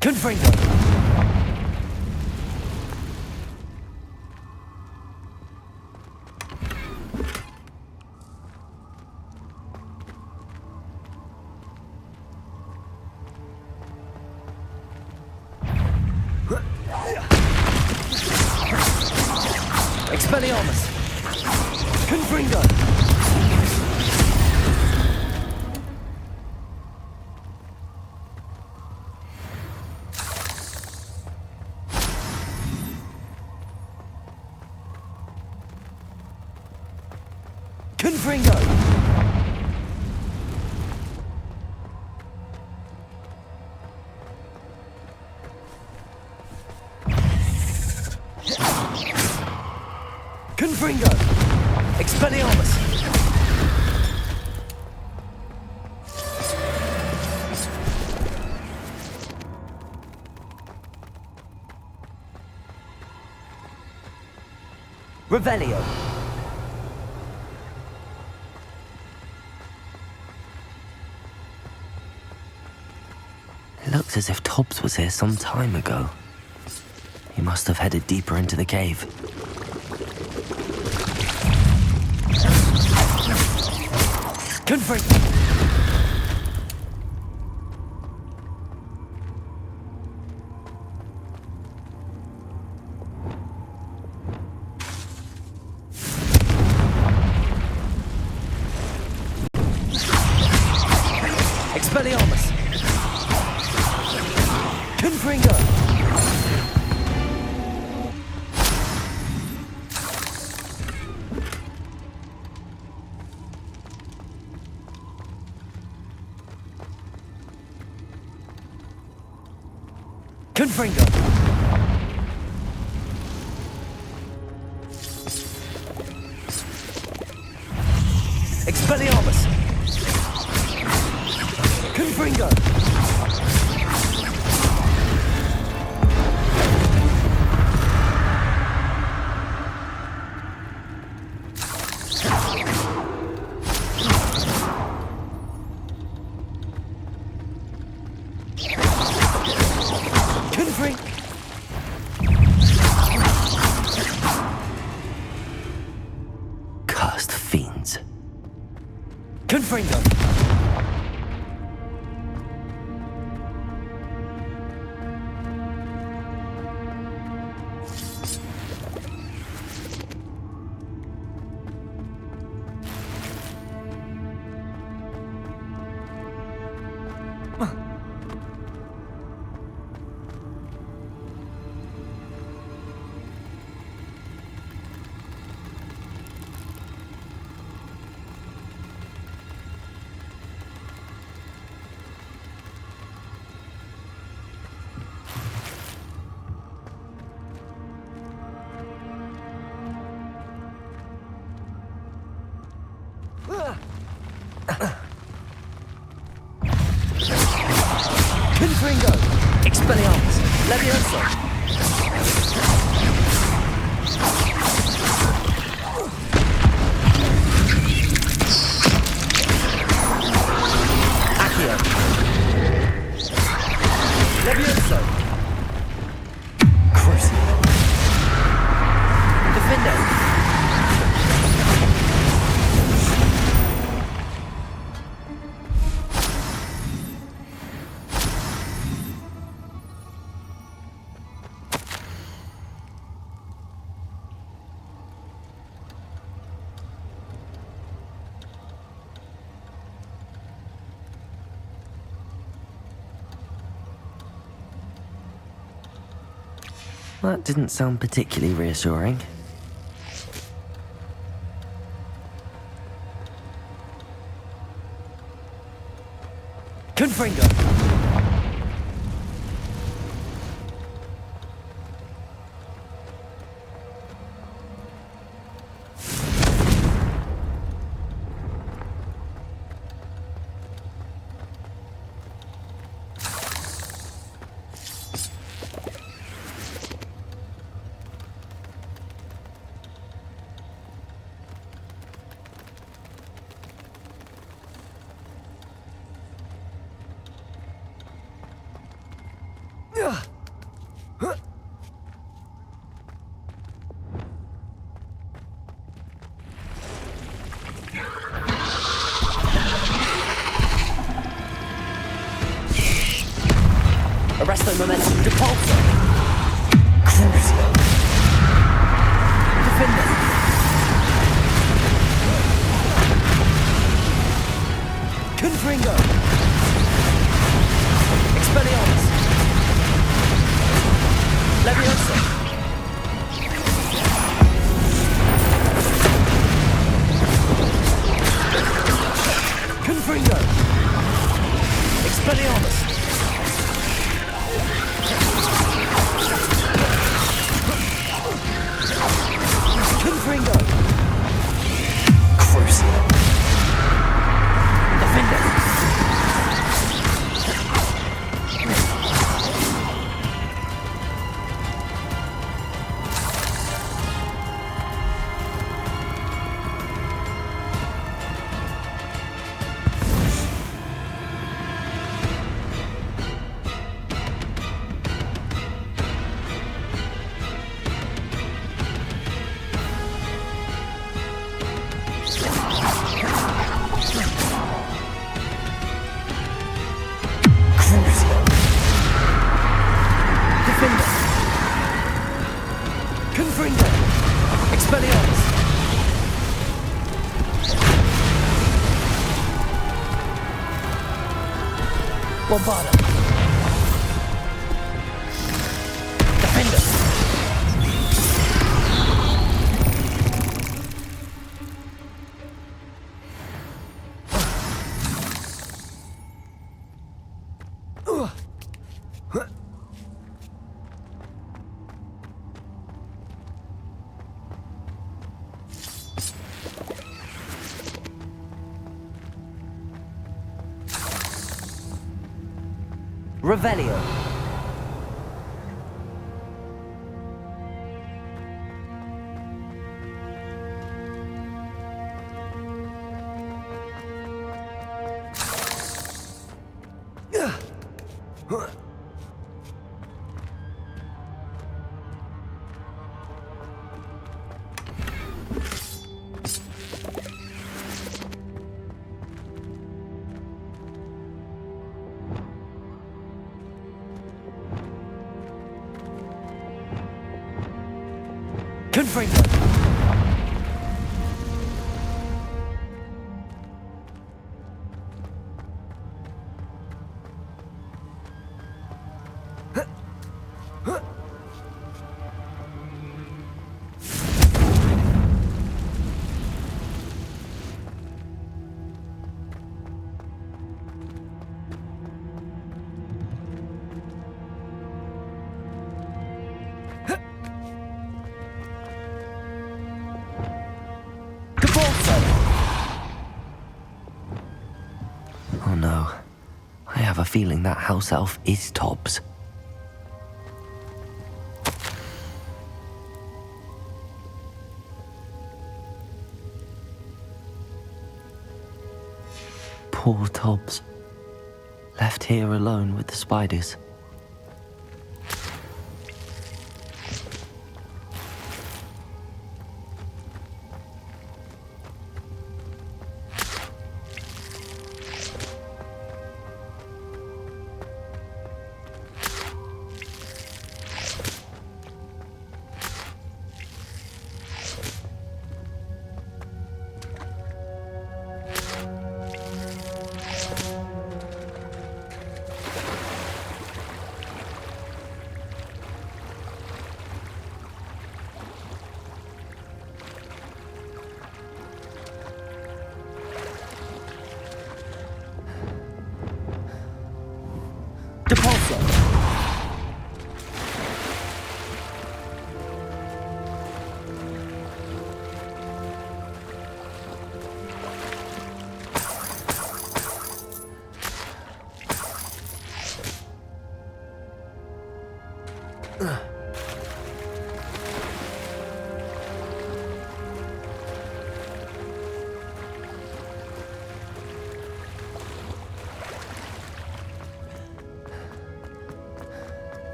Confringo! Expelliarmus! Confringo! Confringo! Confringo! Expelliarmus! Revelio! It looks as if Tobbs was here some time ago. He must have headed deeper into the cave. Confringo! Expelliarmus! Confringo! Confringo! Expelliarmus! Confringo! Cursed fiends. Confringo! Expelliarmus! Levioso! Accio! Levioso! Crucible! Defendo! That didn't sound particularly reassuring. Confringo! Arresto momentum, Depulso! Crucio! Defender! Confringo! Expelliarmus! Levioso! Confringo! Expelliarmus! Confringo! Crucio! Defender! Confringo! Expelliarmus! Bombarda! Defender! Revelio. Confringo! Oh no. I have a feeling that house elf is Tobbs. Poor Tobbs. Left here alone with the spiders.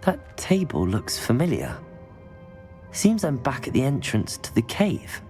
That table looks familiar. Seems I'm back at the entrance to the cave.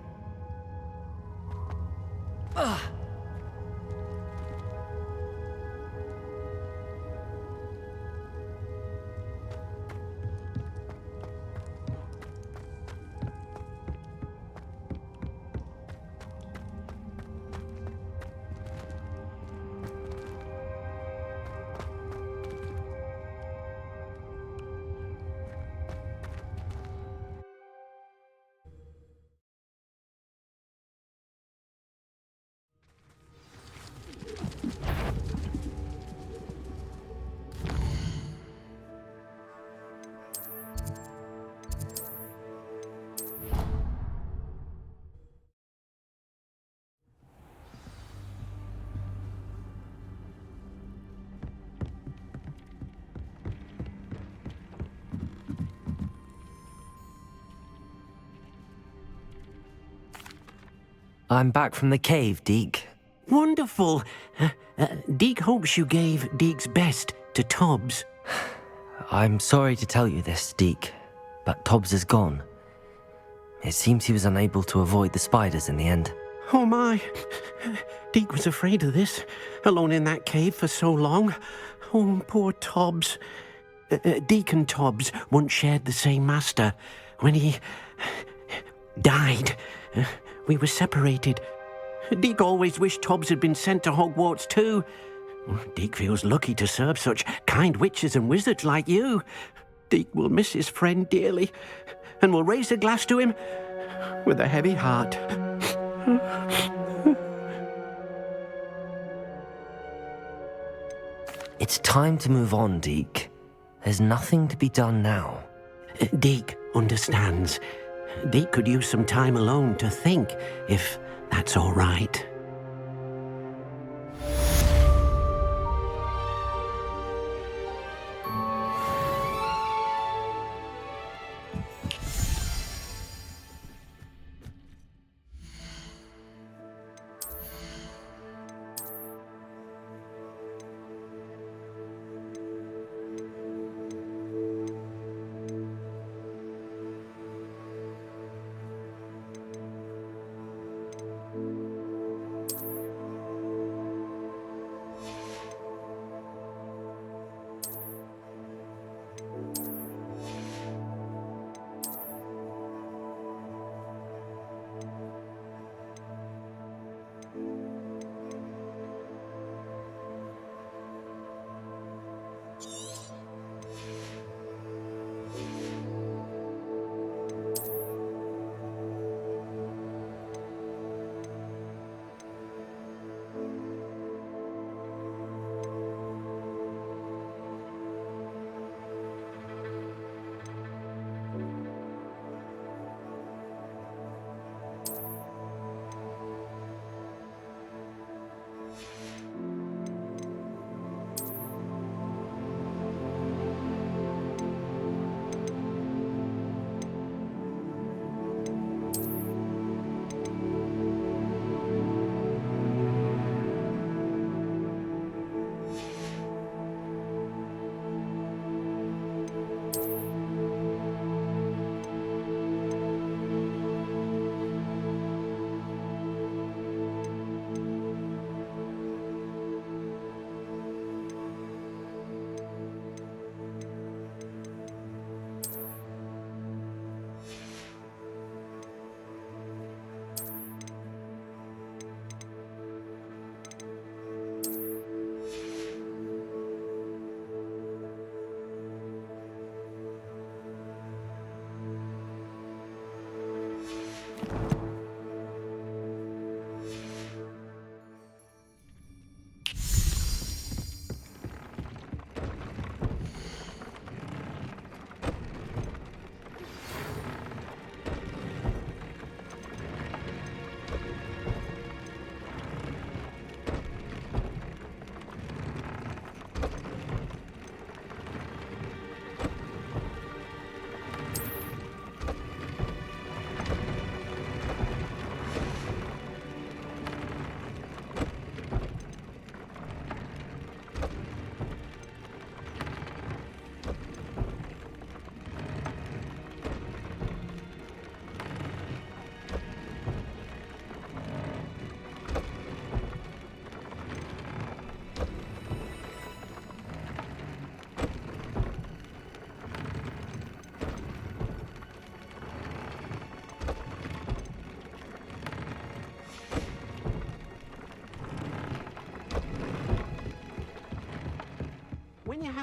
I'm back from the cave, Deke. Wonderful. Deke hopes you gave Deke's best to Tobbs. I'm sorry to tell you this, Deke, but Tobbs is gone. It seems he was unable to avoid the spiders in the end. Oh my. Deke was afraid of this, alone in that cave for so long. Oh, poor Tobbs. Deke and Tobbs once shared the same master. When he died, we were separated. Deke always wished Tobbs had been sent to Hogwarts too. Deke feels lucky to serve such kind witches and wizards like you. Deke will miss his friend dearly, and will raise a glass to him with a heavy heart. It's time to move on, Deke. There's nothing to be done now. Deke understands. Deke could use some time alone to think, if that's all right.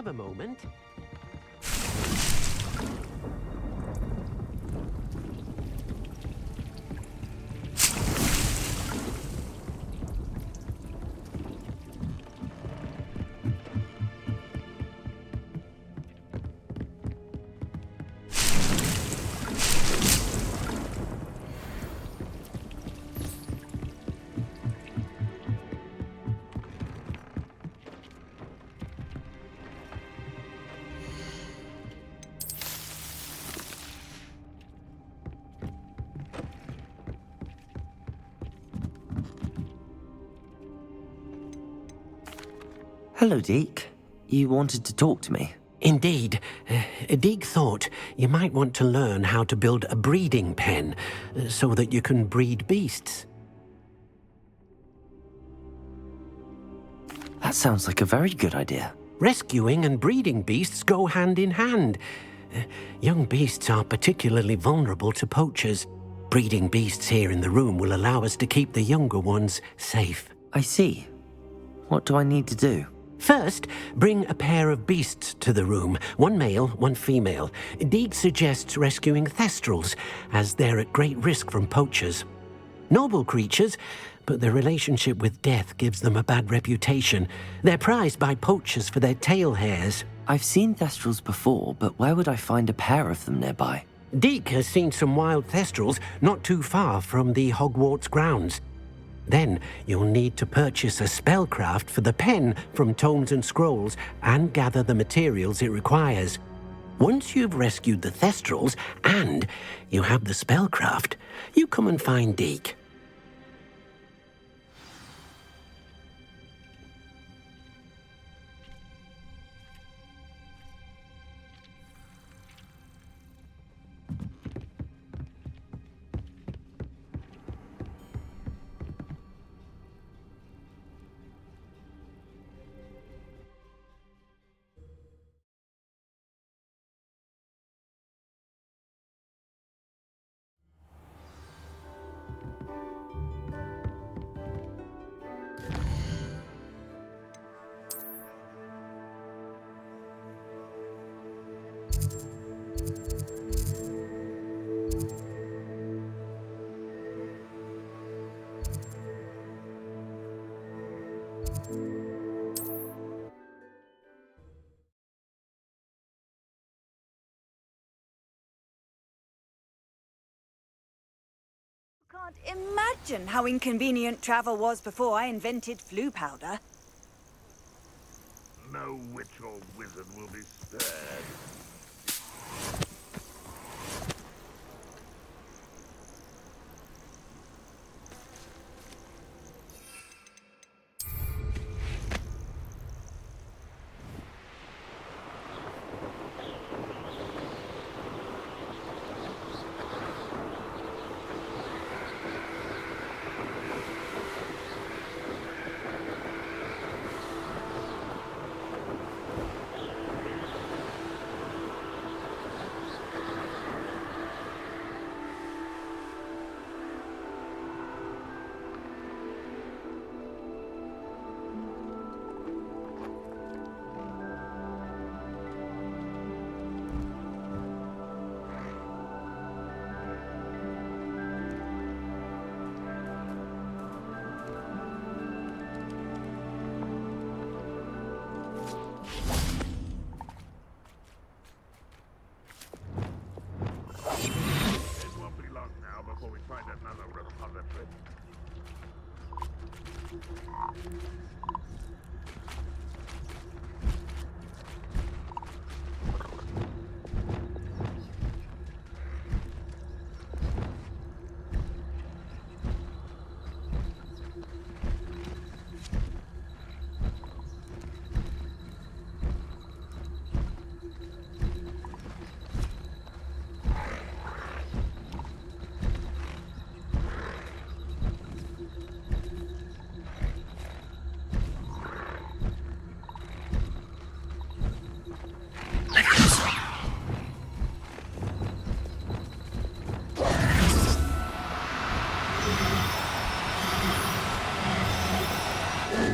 have a moment? Hello, Deke. You wanted to talk to me? Indeed. Deek thought you might want to learn how to build a breeding pen so that you can breed beasts. That sounds like a very good idea. Rescuing and breeding beasts go hand in hand. Young beasts are particularly vulnerable to poachers. Breeding beasts here in the room will allow us to keep the younger ones safe. I see. What do I need to do? First, bring a pair of beasts to the room. One male, one female. Deek suggests rescuing thestrals, as they're at great risk from poachers. Noble creatures, but their relationship with death gives them a bad reputation. They're prized by poachers for their tail hairs. I've seen thestrals before, but where would I find a pair of them nearby? Deek has seen some wild thestrals not too far from the Hogwarts grounds. Then you'll need to purchase a spellcraft for the pen from Tomes and Scrolls and gather the materials it requires. Once you've rescued the thestrals and you have the spellcraft, you come and find Deek. Can't imagine how inconvenient travel was before I invented flu powder. No witch or wizard will be spared.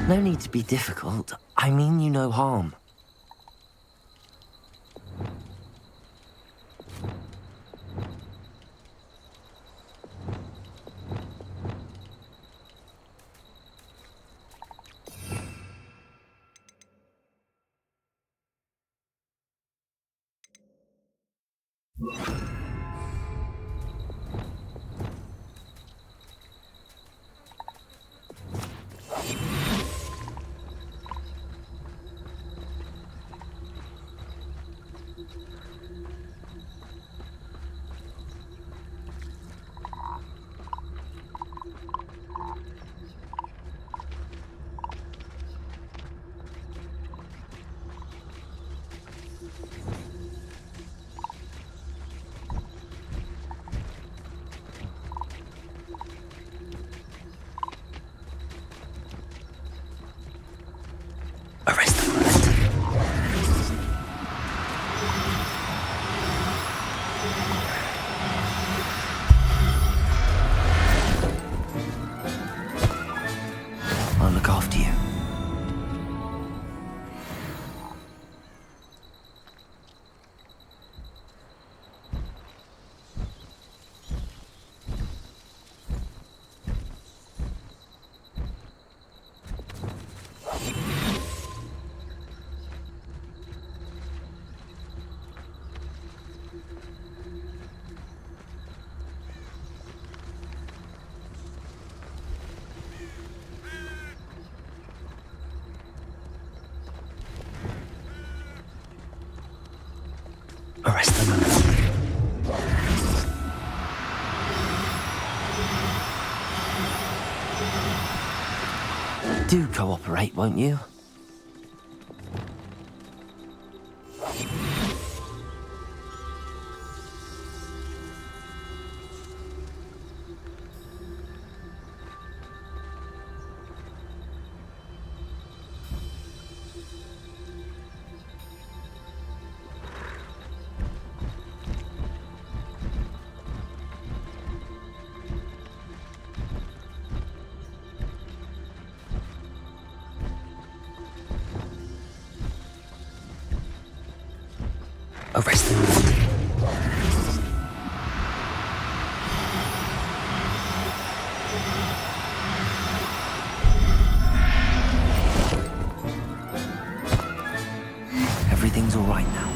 No need to be difficult. I mean you no harm. I'll look after you. Arrest them. Do cooperate, won't you? Arrest them. Everything's all right now.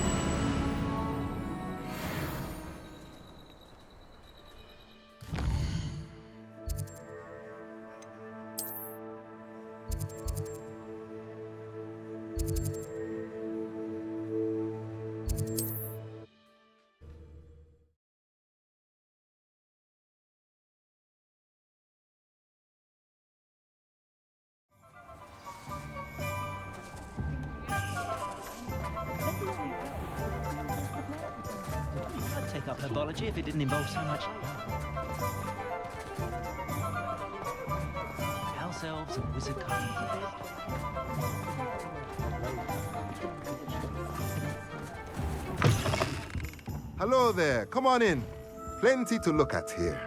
I'd take up herbology if it didn't involve so much house elves and wizard carvings. Hello there, come on in. Plenty to look at here.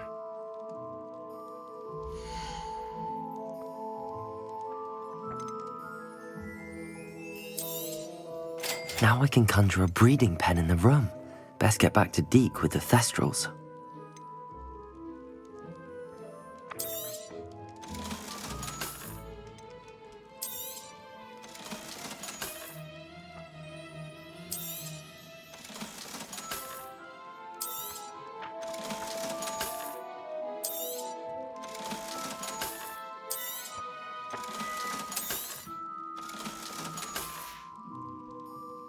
Now I can conjure a breeding pen in the room. Best get back to Deke with the Thestrals.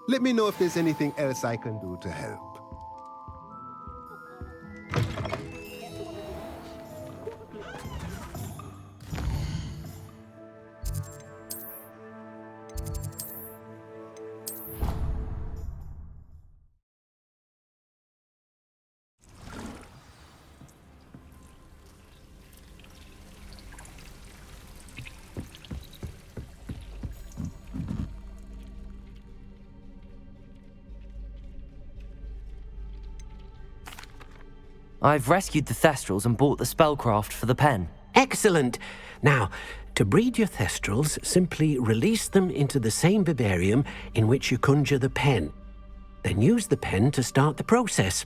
Let me know if there's anything else I can do to help. I've rescued the Thestrals and bought the spellcraft for the pen. Excellent. Now, to breed your Thestrals, simply release them into the same vivarium in which you conjure the pen. Then use the pen to start the process.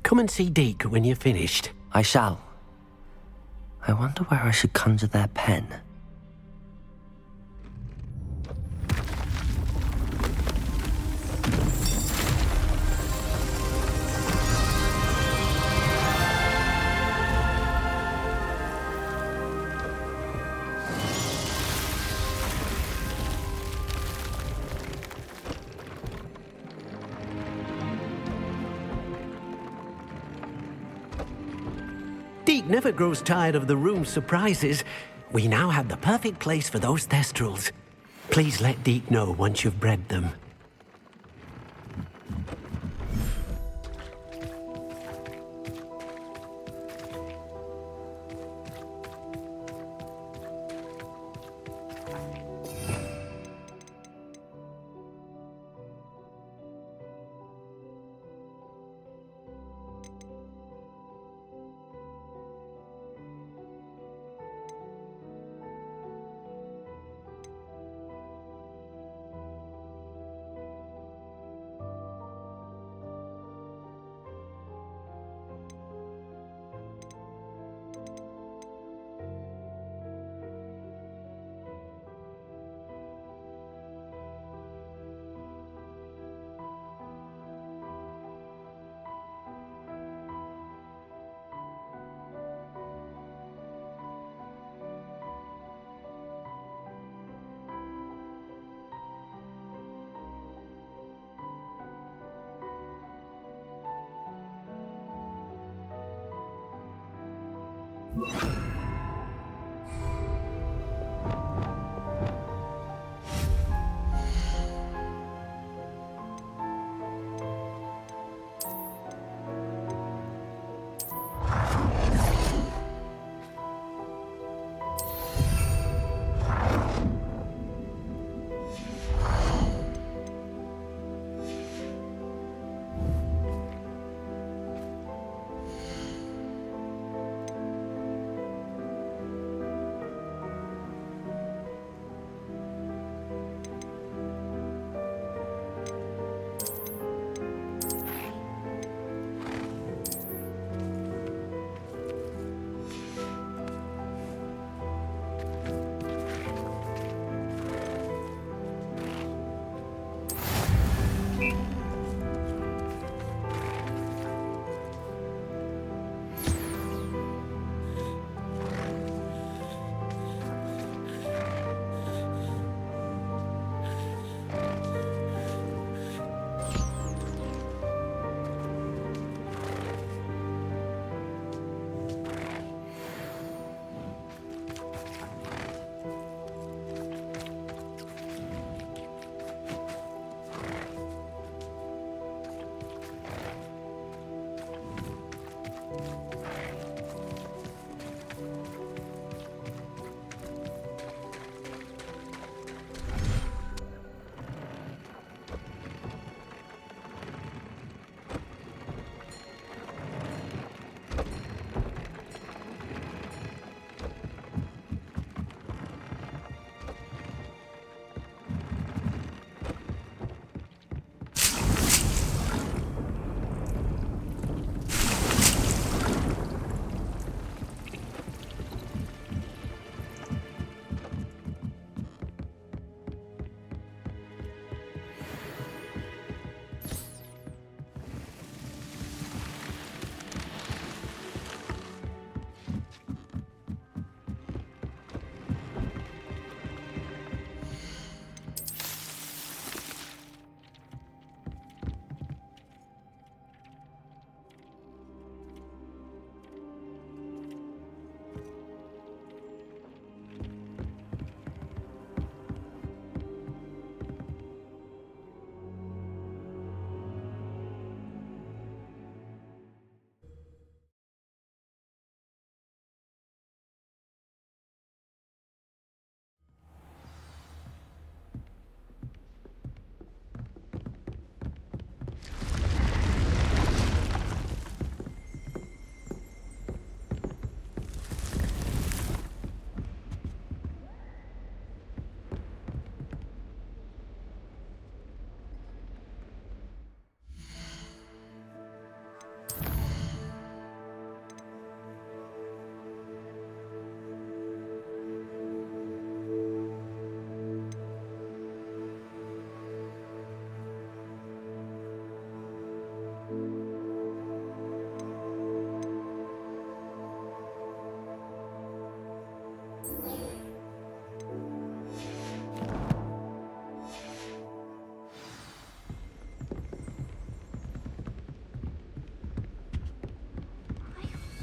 Come and see Deke when you're finished. I shall. I wonder where I should conjure their pen. Deek never grows tired of the room's surprises, we now have the perfect place for those thestrals. Please let Deek know once you've bred them.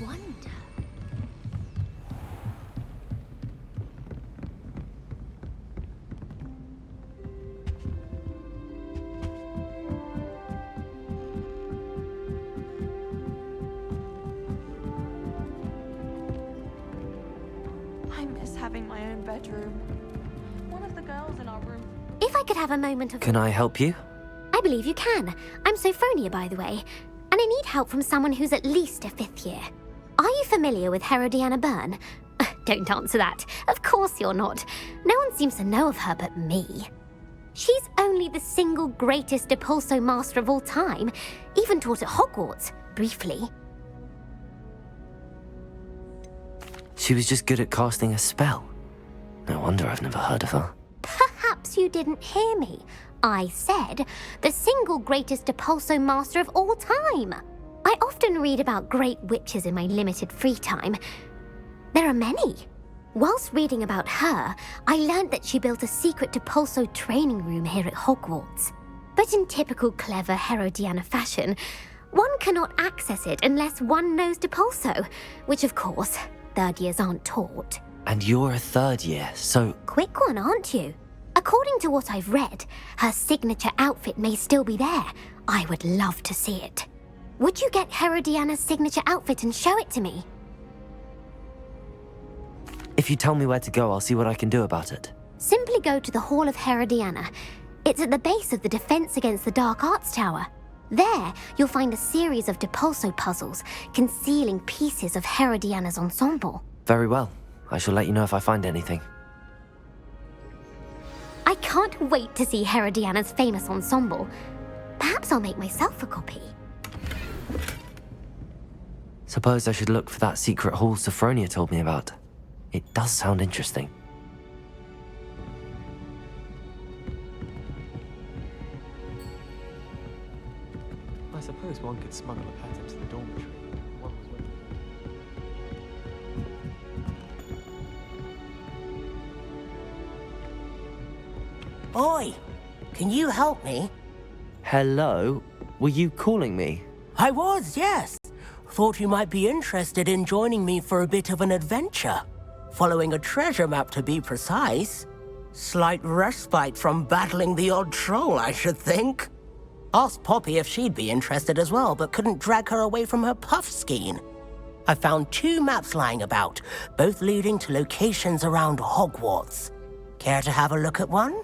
Wonder having my own bedroom. One of the girls in our room. If I could have a moment of... Can I help you? I believe you can. I'm Sophronia, by the way, and I need help from someone who's at least a 5th year. Are you familiar with Herodiana Byrne? Don't answer that. Of course you're not. No one seems to know of her but me. She's only the single greatest Depulso master of all time, even taught at Hogwarts, briefly. She was just good at casting a spell. No wonder I've never heard of her. Perhaps you didn't hear me. I said the single greatest Depulso master of all time. I often read about great witches in my limited free time. There are many. Whilst reading about her, I learned that she built a secret Depulso training room here at Hogwarts. But in typical clever Herodiana fashion, one cannot access it unless one knows Depulso, which of course, 3rd years aren't taught. And you're a 3rd year, so... Quick one, aren't you? According to what I've read, her signature outfit may still be there. I would love to see it. Would you get Herodiana's signature outfit and show it to me? If you tell me where to go, I'll see what I can do about it. Simply go to the Hall of Herodiana. It's at the base of the Defense Against the Dark Arts Tower. There, you'll find a series of Depulso puzzles concealing pieces of Herodiana's ensemble. Very well. I shall let you know if I find anything. I can't wait to see Herodiana's famous ensemble. Perhaps I'll make myself a copy. Suppose I should look for that secret hall Sophronia told me about. It does sound interesting. I suppose one could smuggle a pet into the dormitory. One was with Oi! Can you help me? Hello? Were you calling me? I was, yes. Thought you might be interested in joining me for a bit of an adventure. Following a treasure map, to be precise. Slight respite from battling the odd troll, I should think. Asked Poppy if she'd be interested as well, but couldn't drag her away from her puff skein. I found 2 maps lying about, both leading to locations around Hogwarts. Care to have a look at one?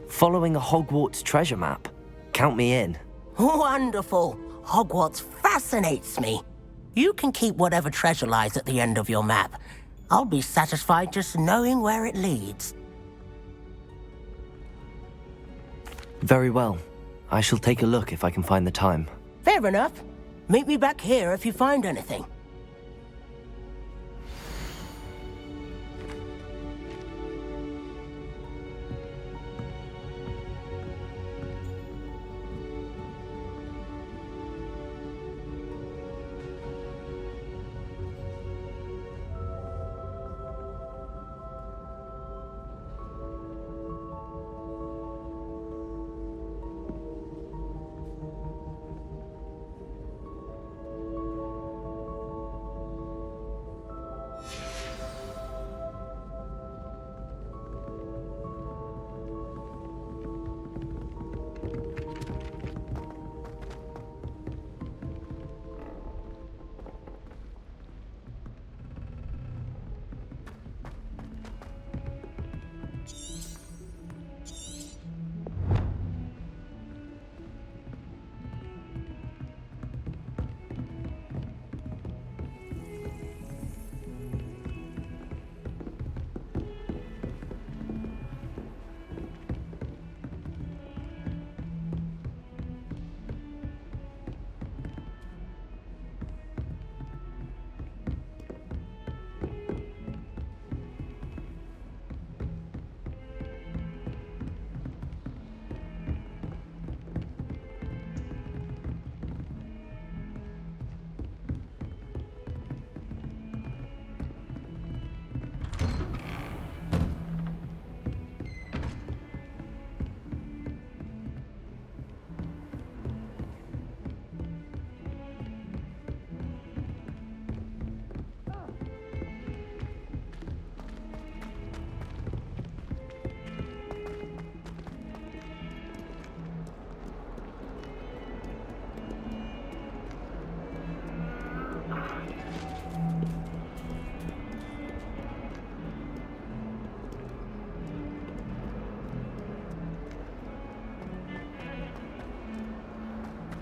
Following a Hogwarts treasure map? Count me in. Wonderful. Hogwarts fascinates me. You can keep whatever treasure lies at the end of your map. I'll be satisfied just knowing where it leads. Very well. I shall take a look if I can find the time. Fair enough. Meet me back here if you find anything.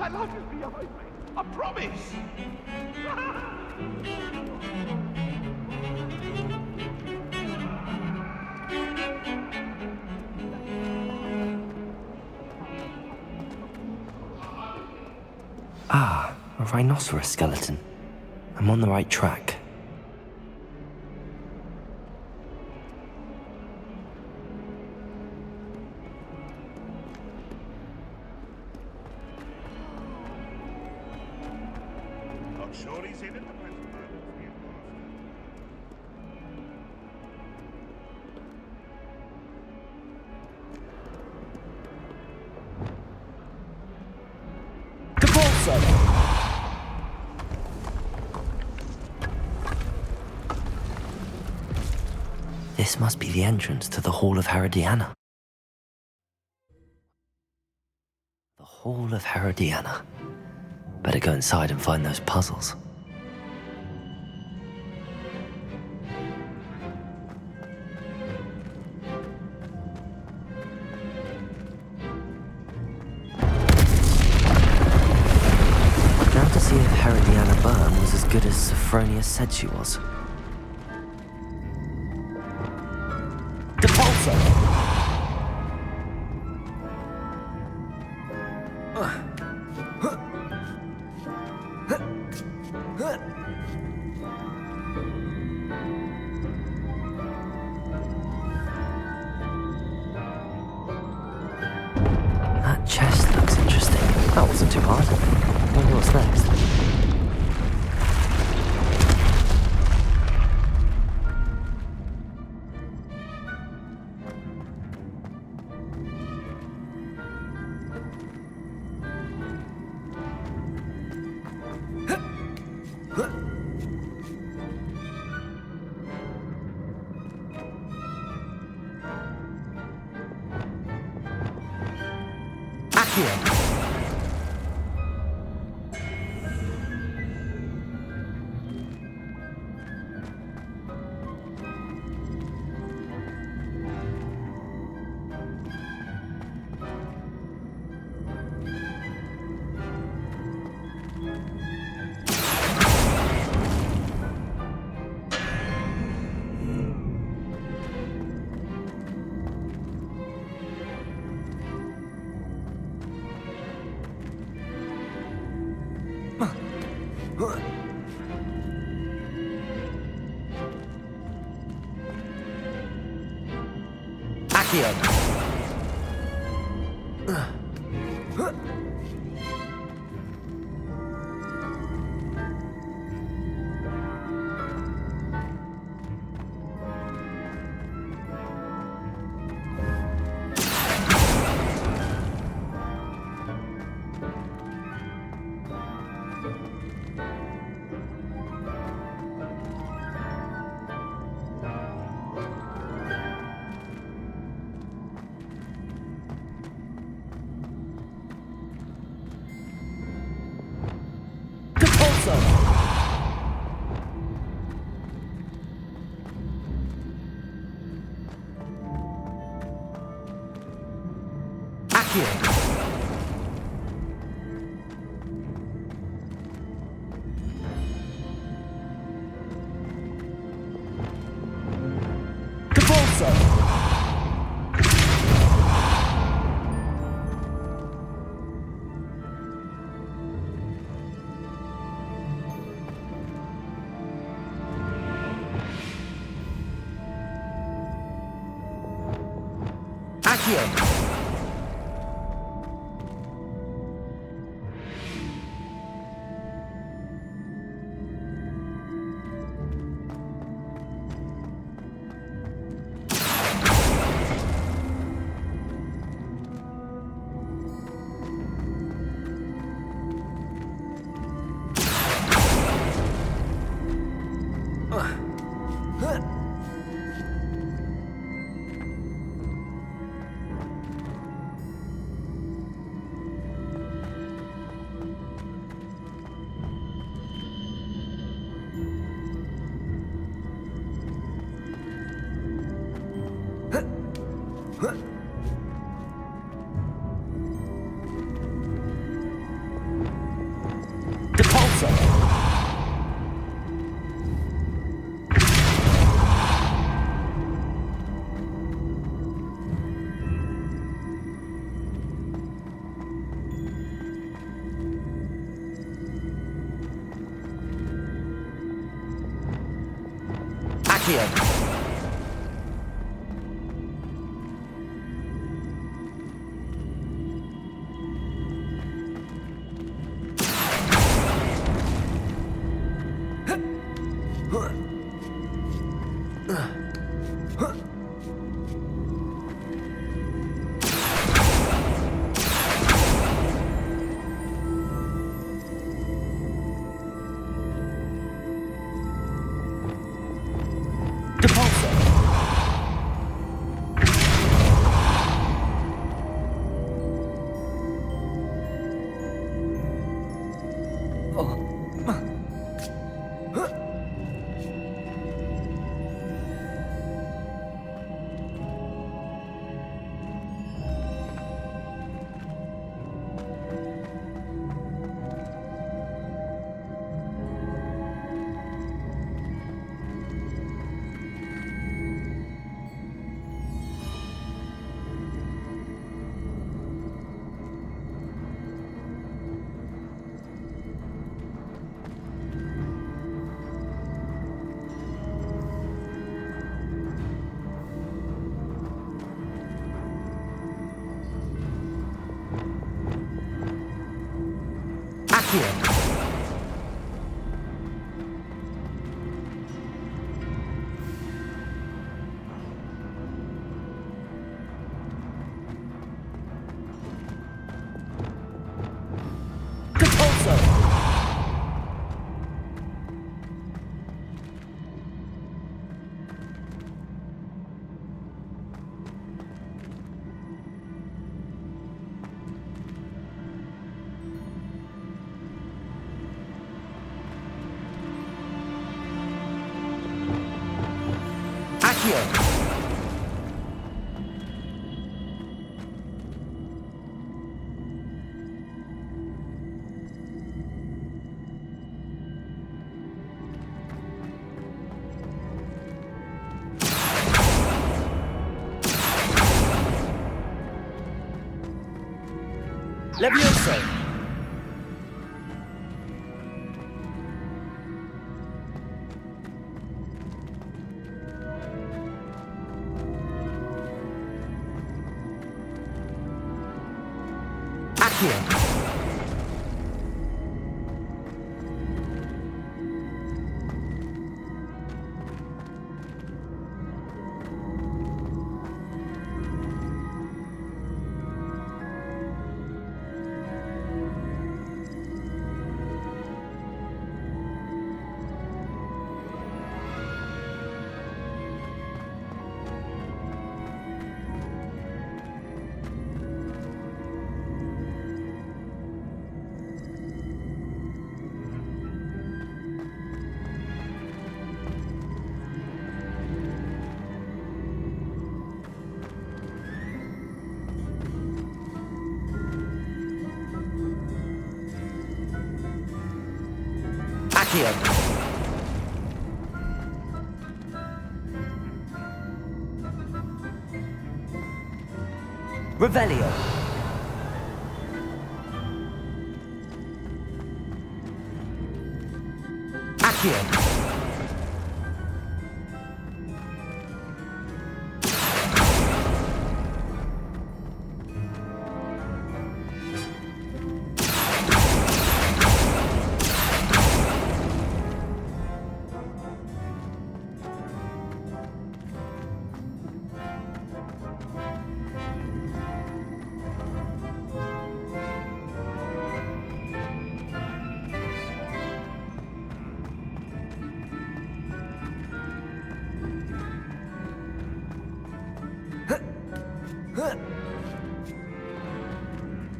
That life is behind me. I promise. Ah, a rhinoceros skeleton. I'm on the right track. Not sure he's in at the present moment, the master. This must be the entrance to the Hall of Herodiana. The Hall of Herodiana. Better go inside and find those puzzles. Now to see if Herodiana Byrne was as good as Sophronia said she was. That chest looks interesting. That wasn't too hard. Wonder what's next. Accio. Levioso. Accio. Accio. Revelio. Accio.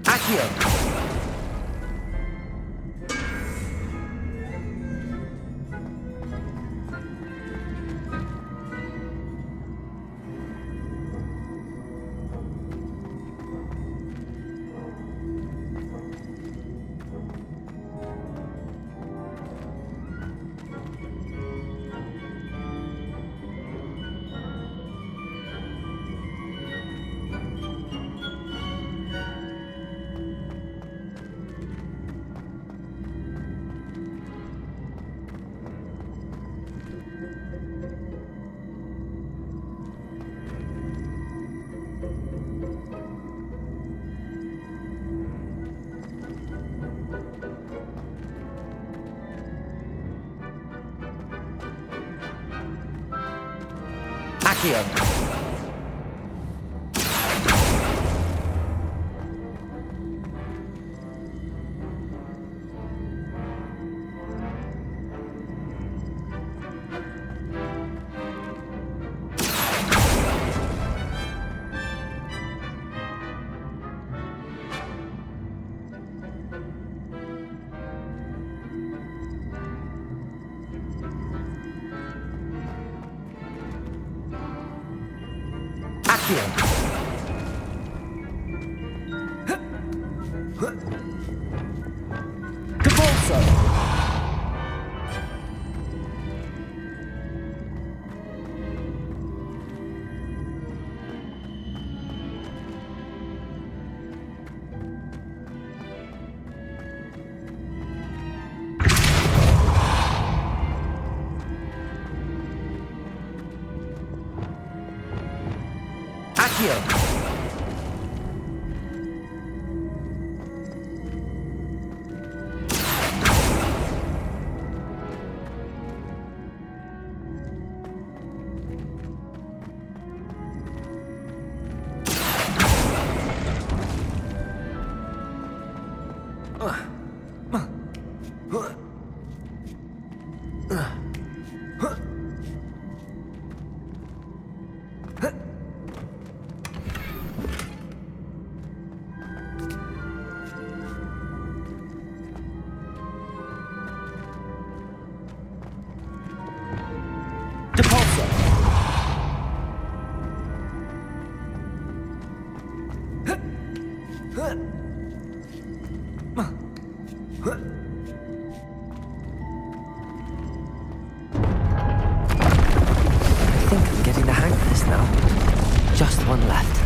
Accio. Accio. Just one left.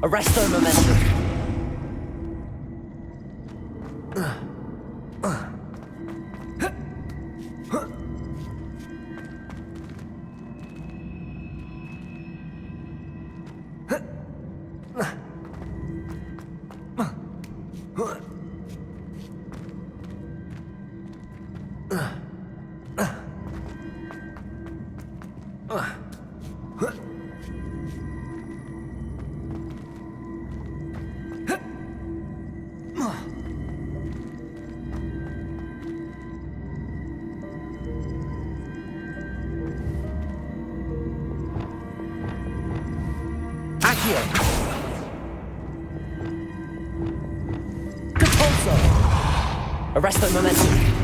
Arresto momentum. Accio! Depulso! Arrest that momentum.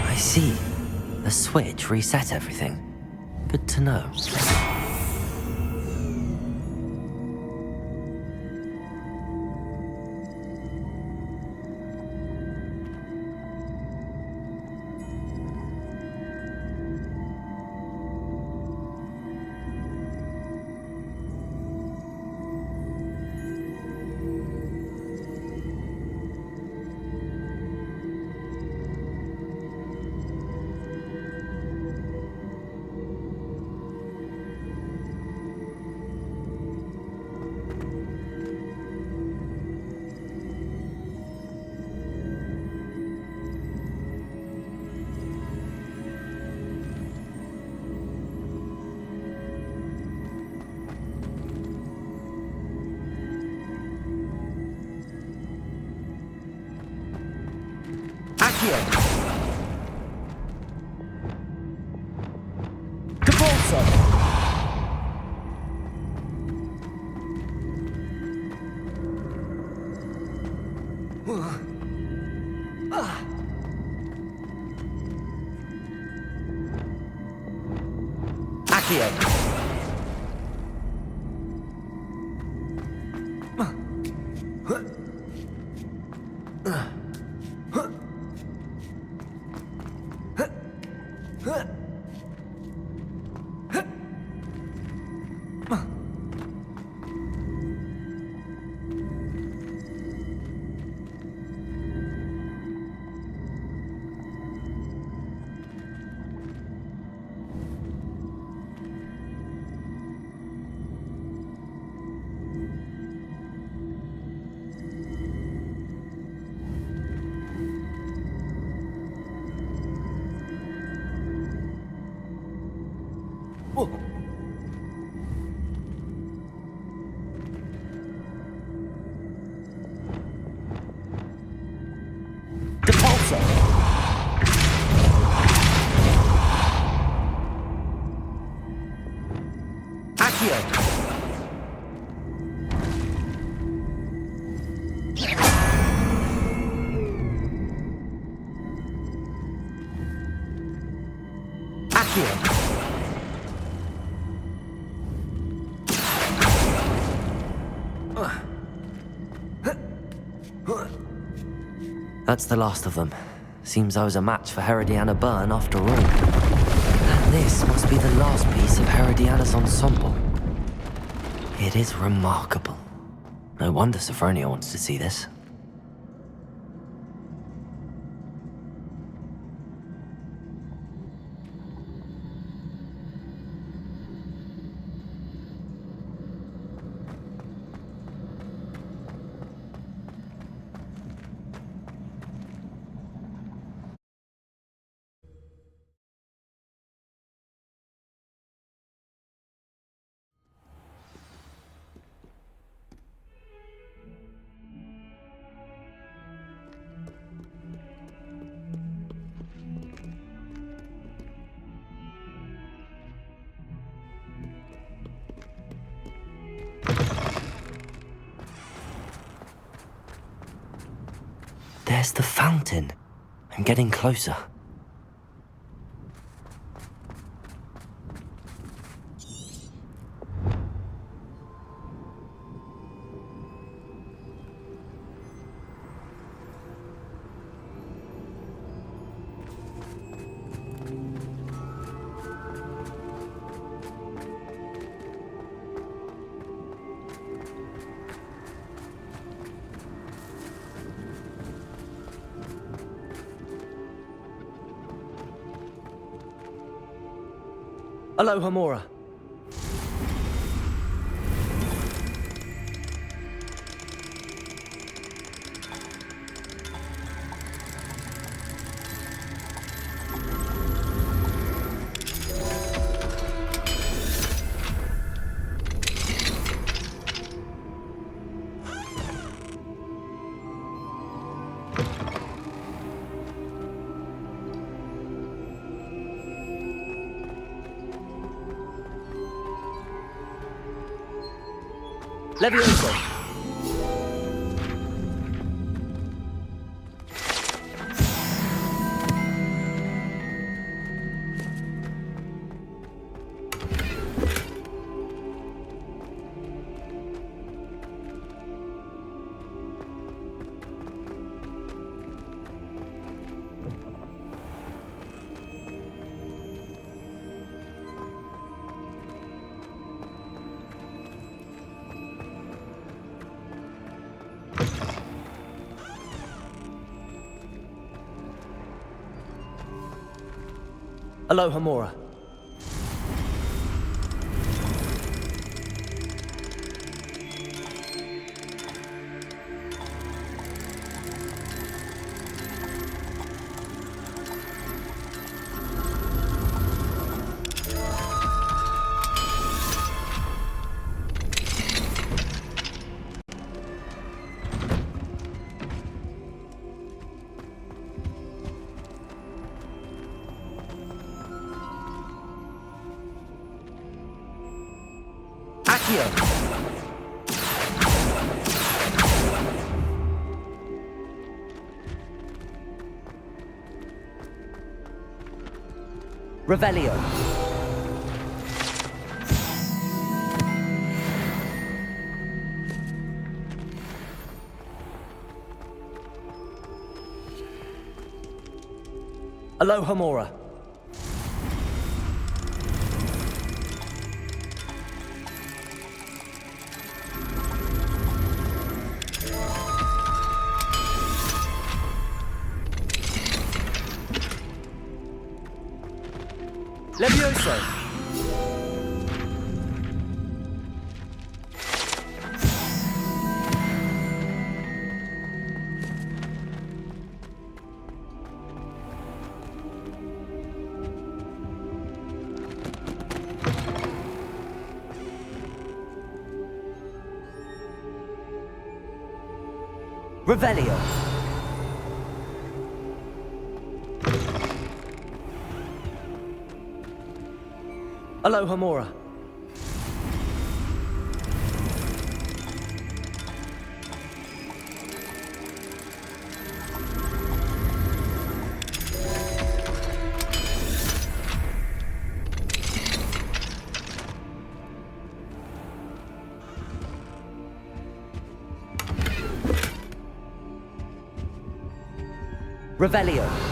I see. The switch reset everything. Good to know. That's the last of them. Seems I was a match for Herodiana Byrne after all. And this must be the last piece of Herodiana's ensemble. It is remarkable. No wonder Sophronia wants to see this. There's the fountain. I'm getting closer. Aloha Mora. Levioso. Aloha Mora. Revelio. Aloha Mora. Levioso. Revelio. Aloha Mora. Revelio.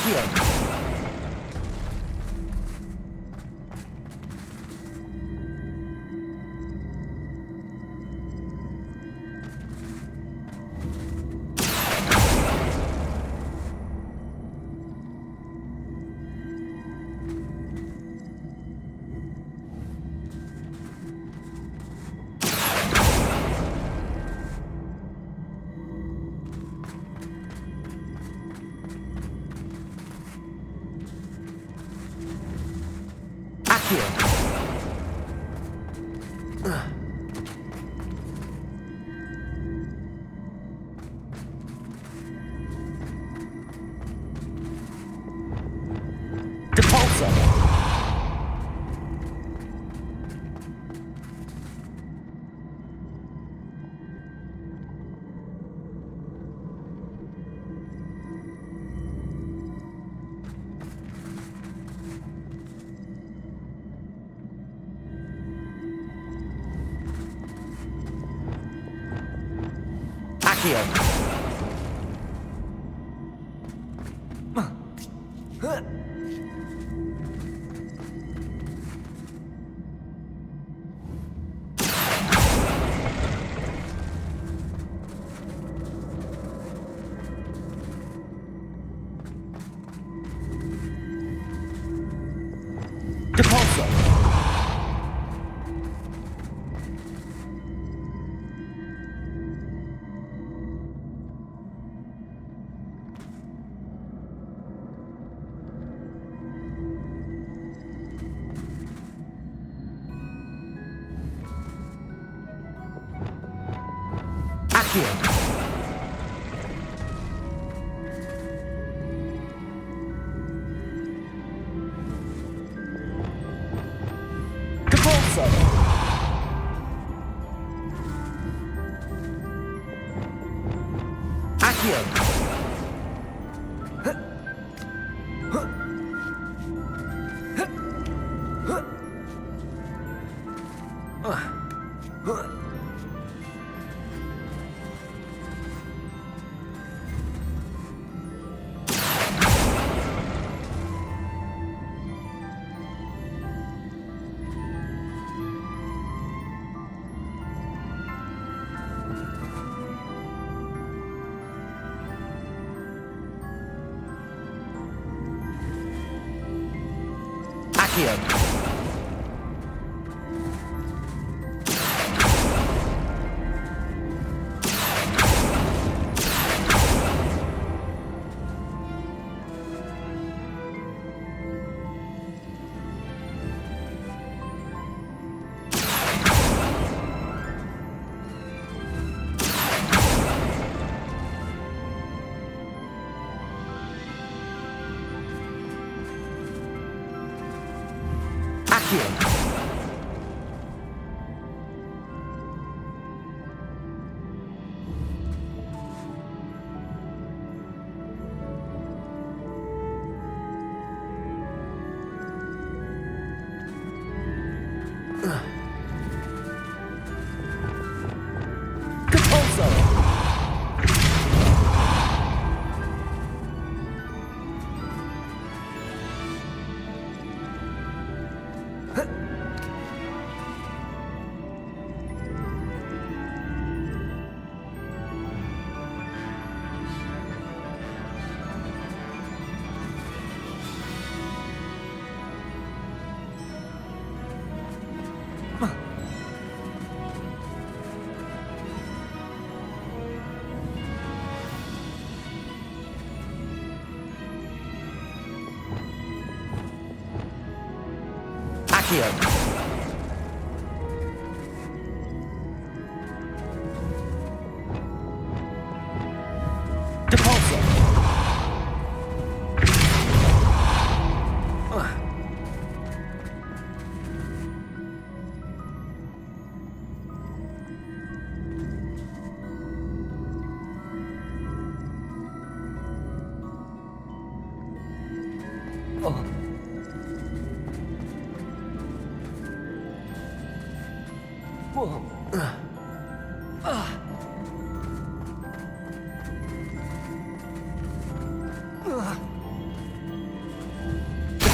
Accio!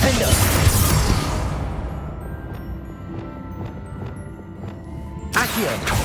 Defender! Accio!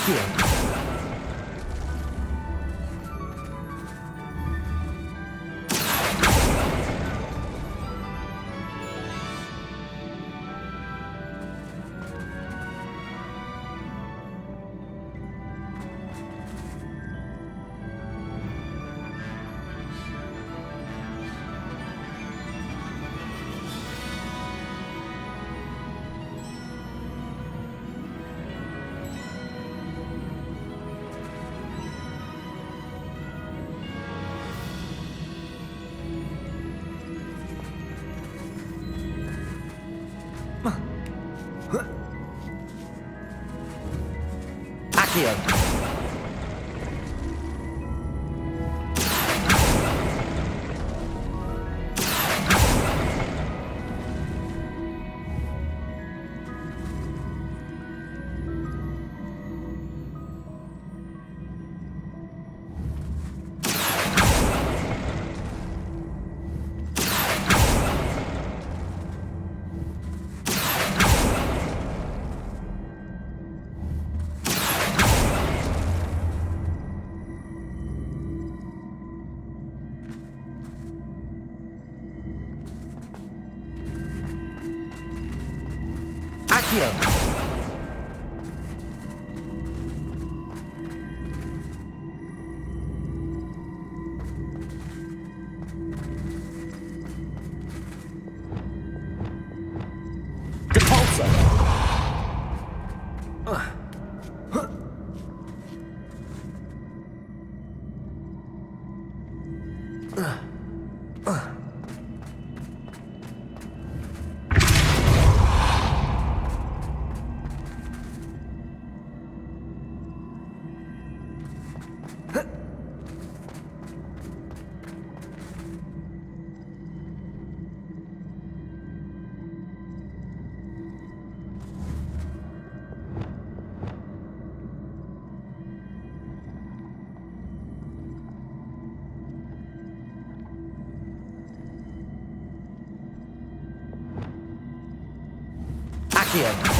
Accio! Accio! Accio! Accio!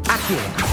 Accio!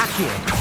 Accio.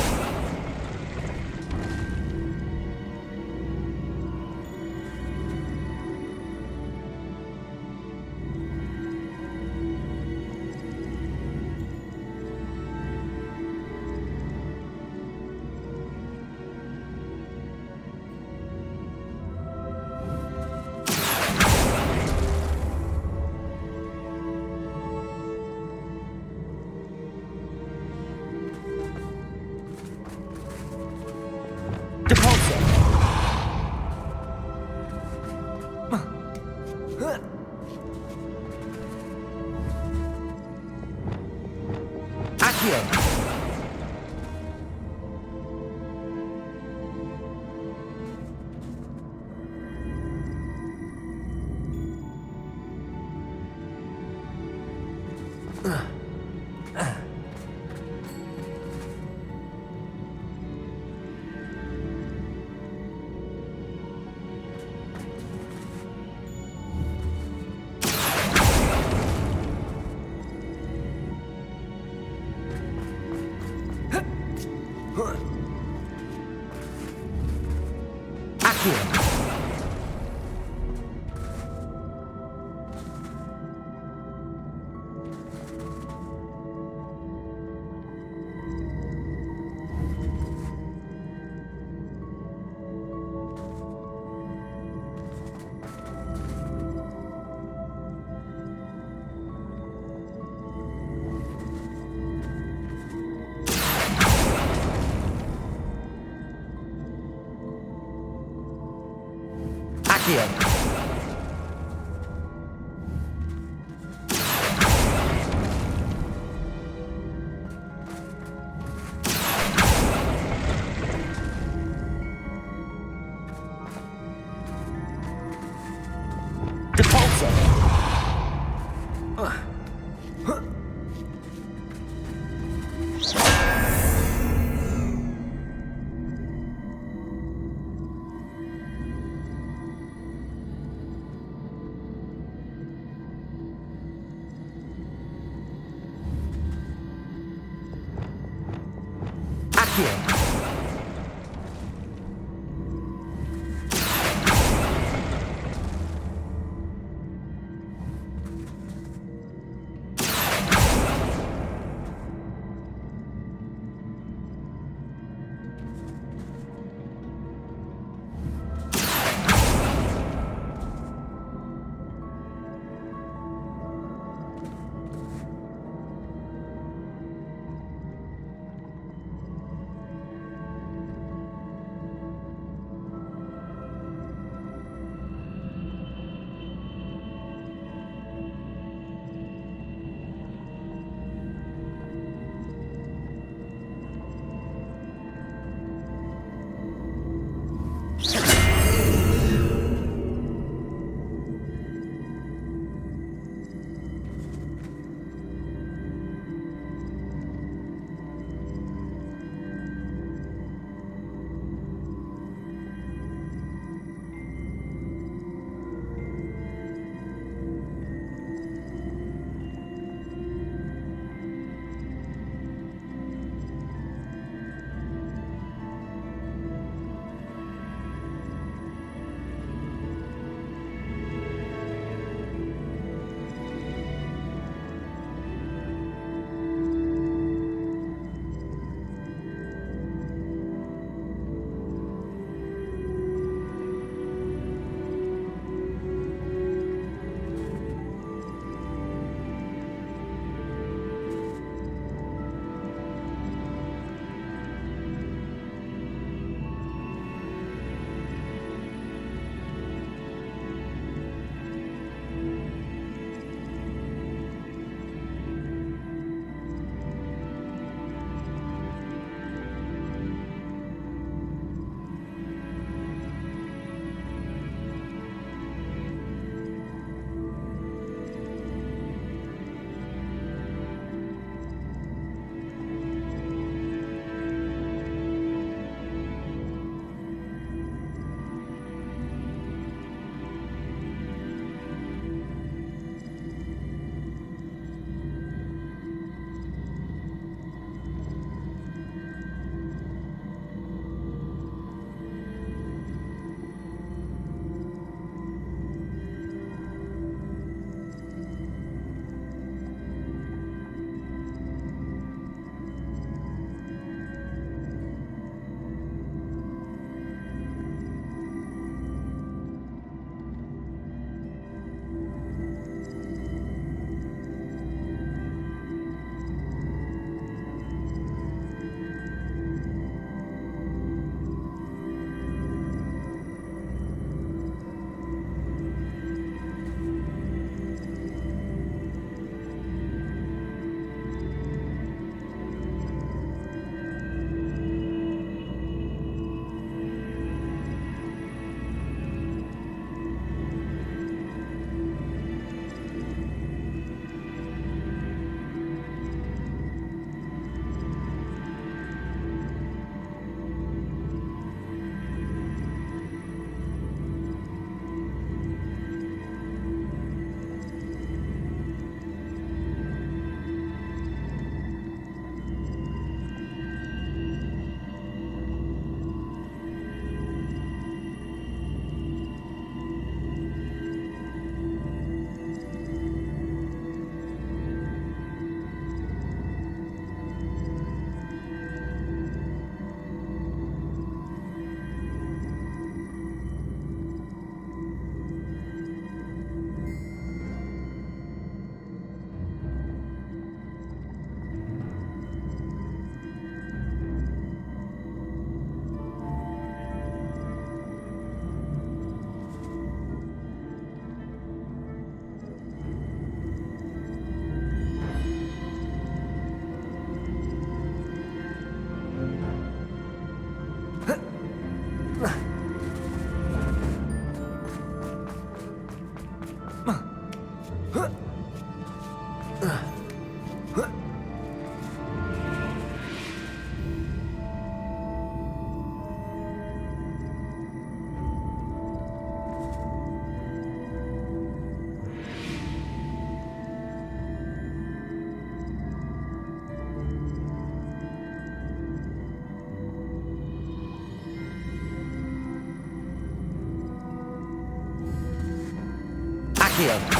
Accio.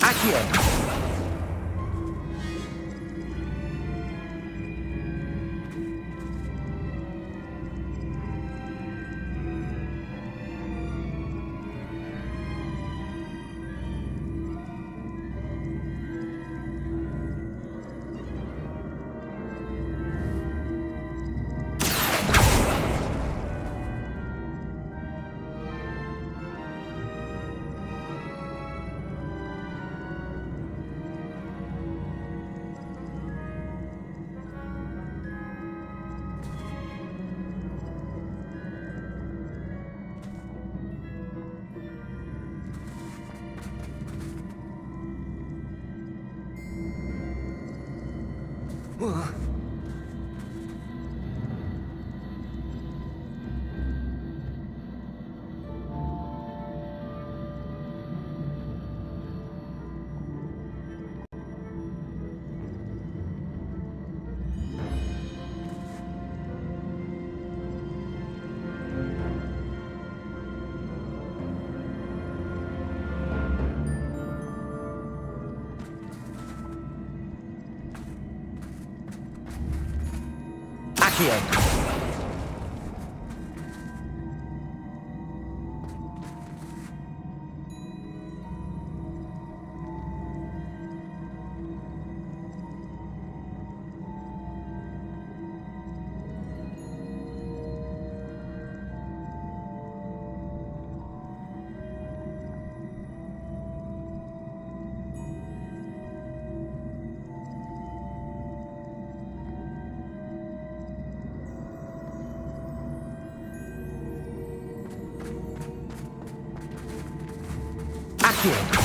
Accio. Accio. Accio.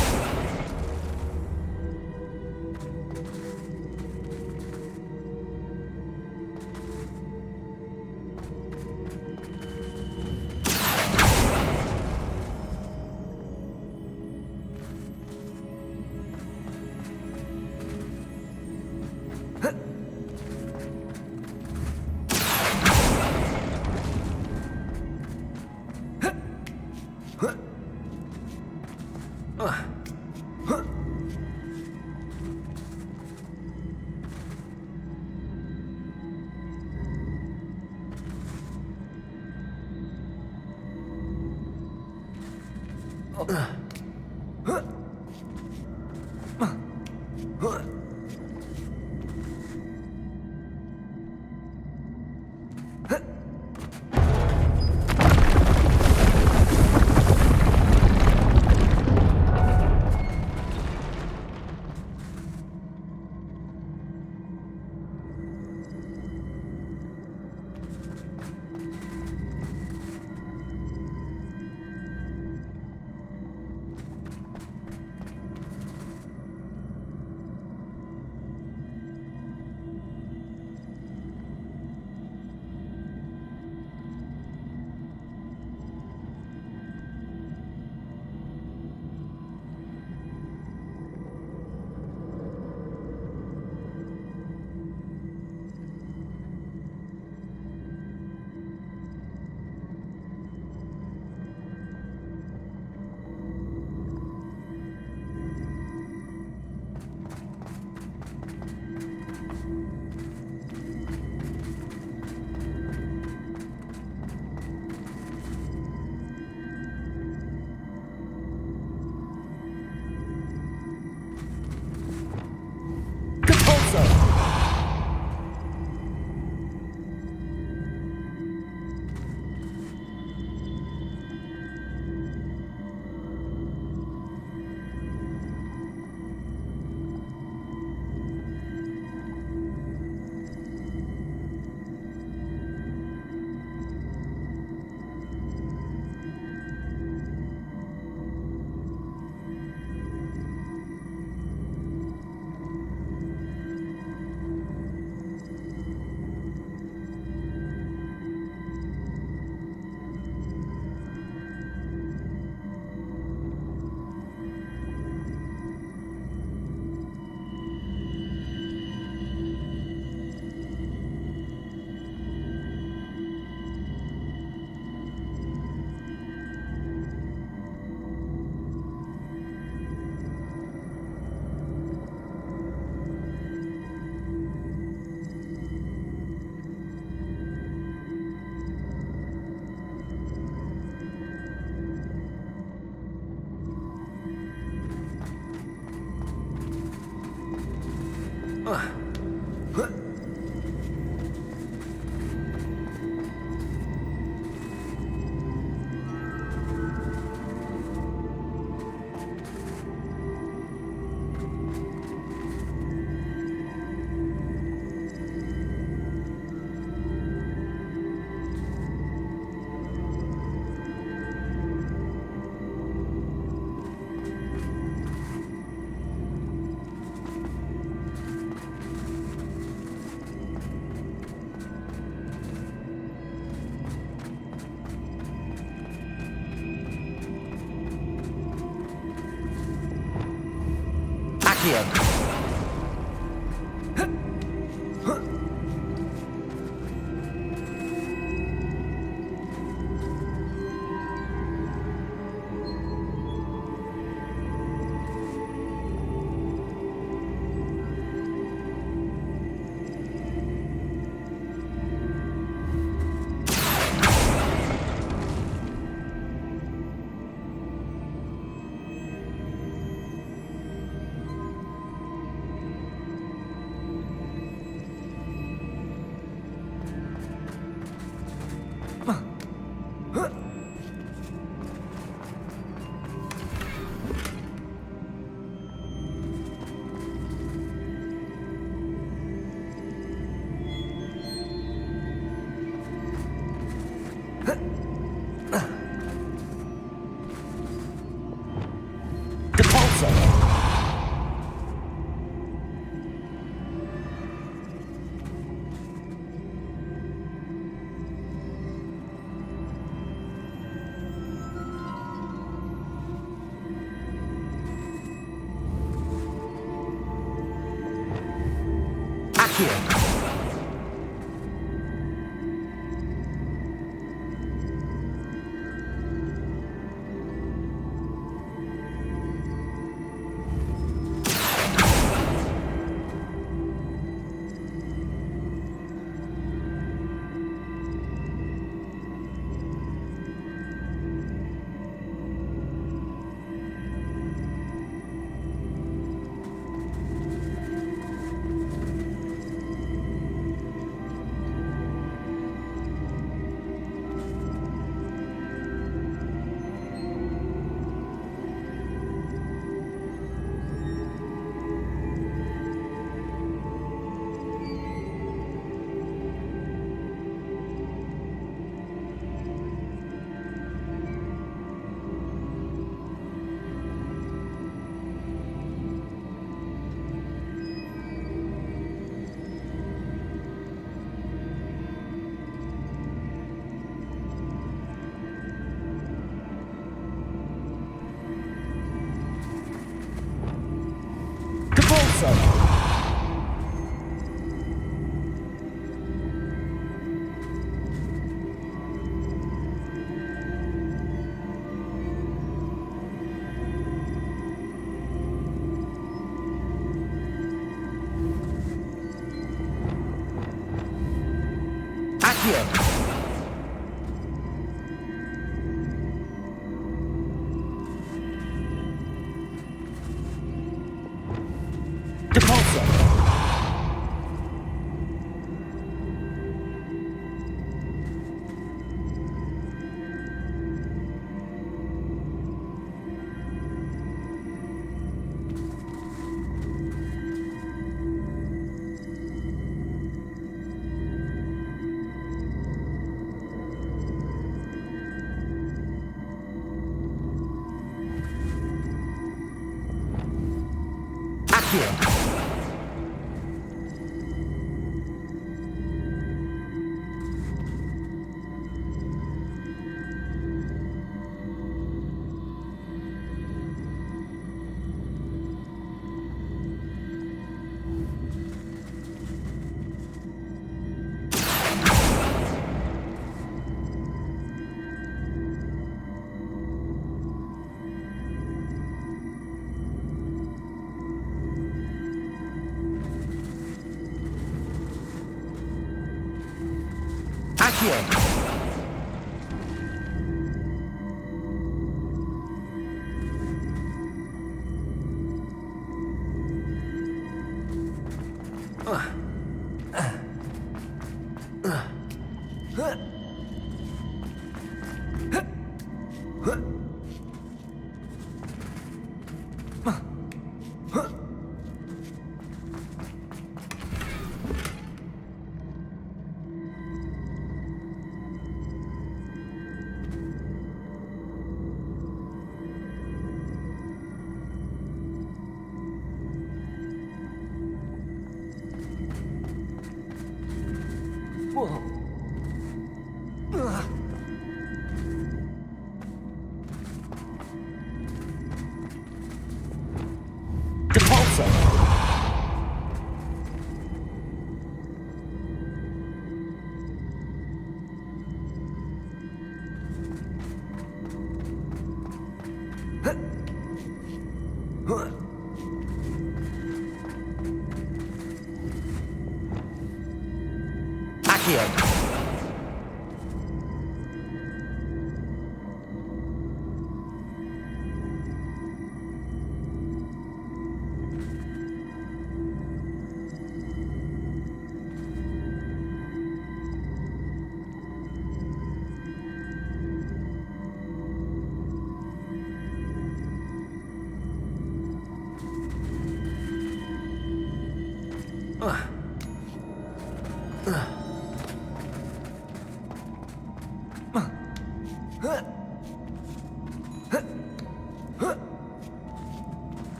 Accio.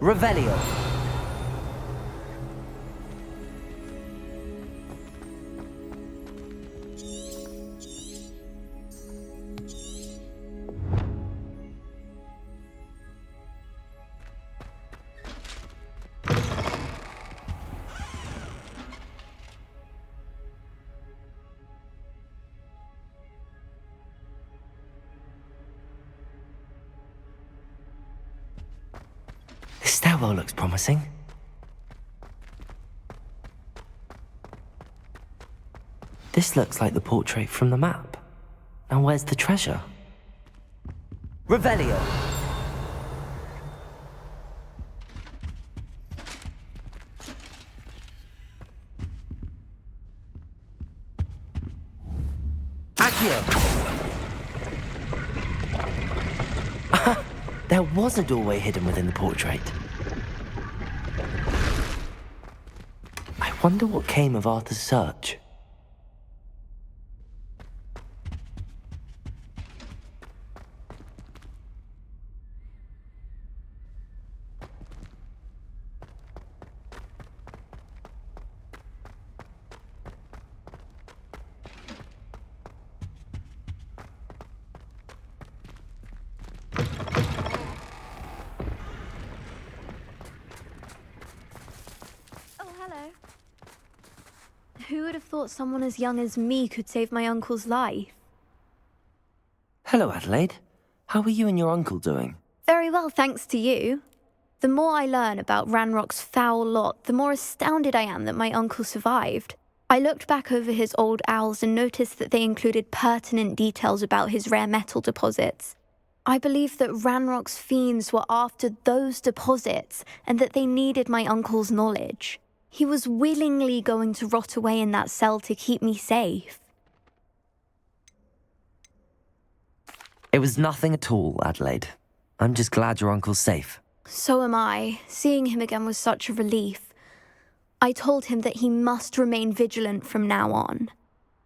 Revelio. This stairwell looks promising. This looks like the portrait from the map. Now where's the treasure? Revelio. There was a doorway hidden within the portrait. I wonder what came of Arthur's search. Who would have thought someone as young as me could save my uncle's life? Hello, Adelaide. How are you and your uncle doing? Very well, thanks to you. The more I learn about Ranrock's foul lot, the more astounded I am that my uncle survived. I looked back over his old owls and noticed that they included pertinent details about his rare metal deposits. I believe that Ranrock's fiends were after those deposits and that they needed my uncle's knowledge. He was willingly going to rot away in that cell to keep me safe. It was nothing at all, Adelaide. I'm just glad your uncle's safe. So am I. Seeing him again was such a relief. I told him that he must remain vigilant from now on.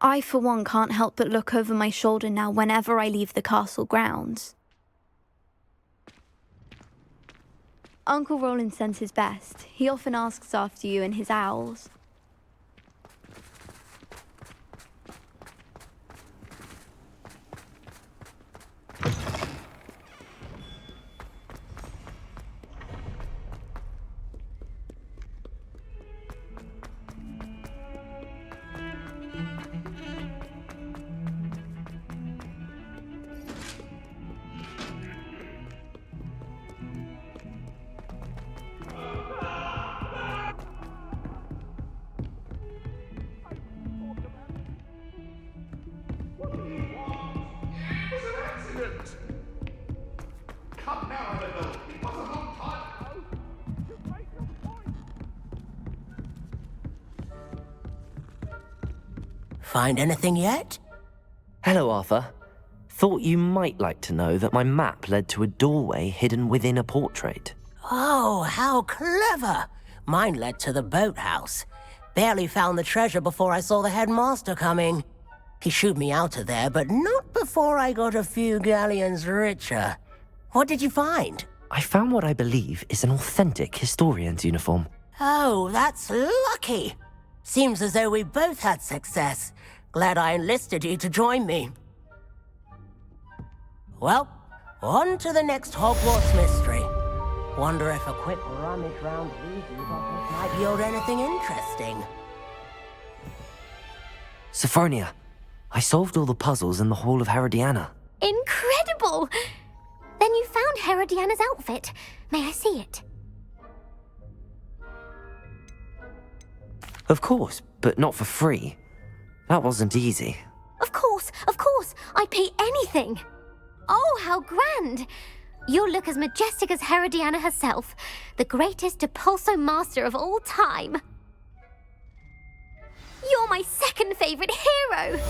I, for one, can't help but look over my shoulder now whenever I leave the castle grounds. Uncle Roland sends his best. He often asks after you and his owls. Find anything yet? Hello, Arthur. Thought you might like to know that my map led to a doorway hidden within a portrait. Oh, how clever! Mine led to the boathouse. Barely found the treasure before I saw the headmaster coming. He shooed me out of there, but not before I got a few galleons richer. What did you find? I found what I believe is an authentic historian's uniform. Oh, that's lucky. Seems as though we both had success. Glad I enlisted you to join me. Well, on to the next Hogwarts mystery. Wonder if a quick rummage round Reezy's office might yield anything interesting. Sophronia, I solved all the puzzles in the Hall of Herodiana. Incredible! Then you found Herodiana's outfit. May I see it? Of course, but not for free. That wasn't easy. Of course, I'd pay anything. Oh, how grand! You'll look as majestic as Herodiana herself, the greatest Depulso master of all time. You're my second favorite hero!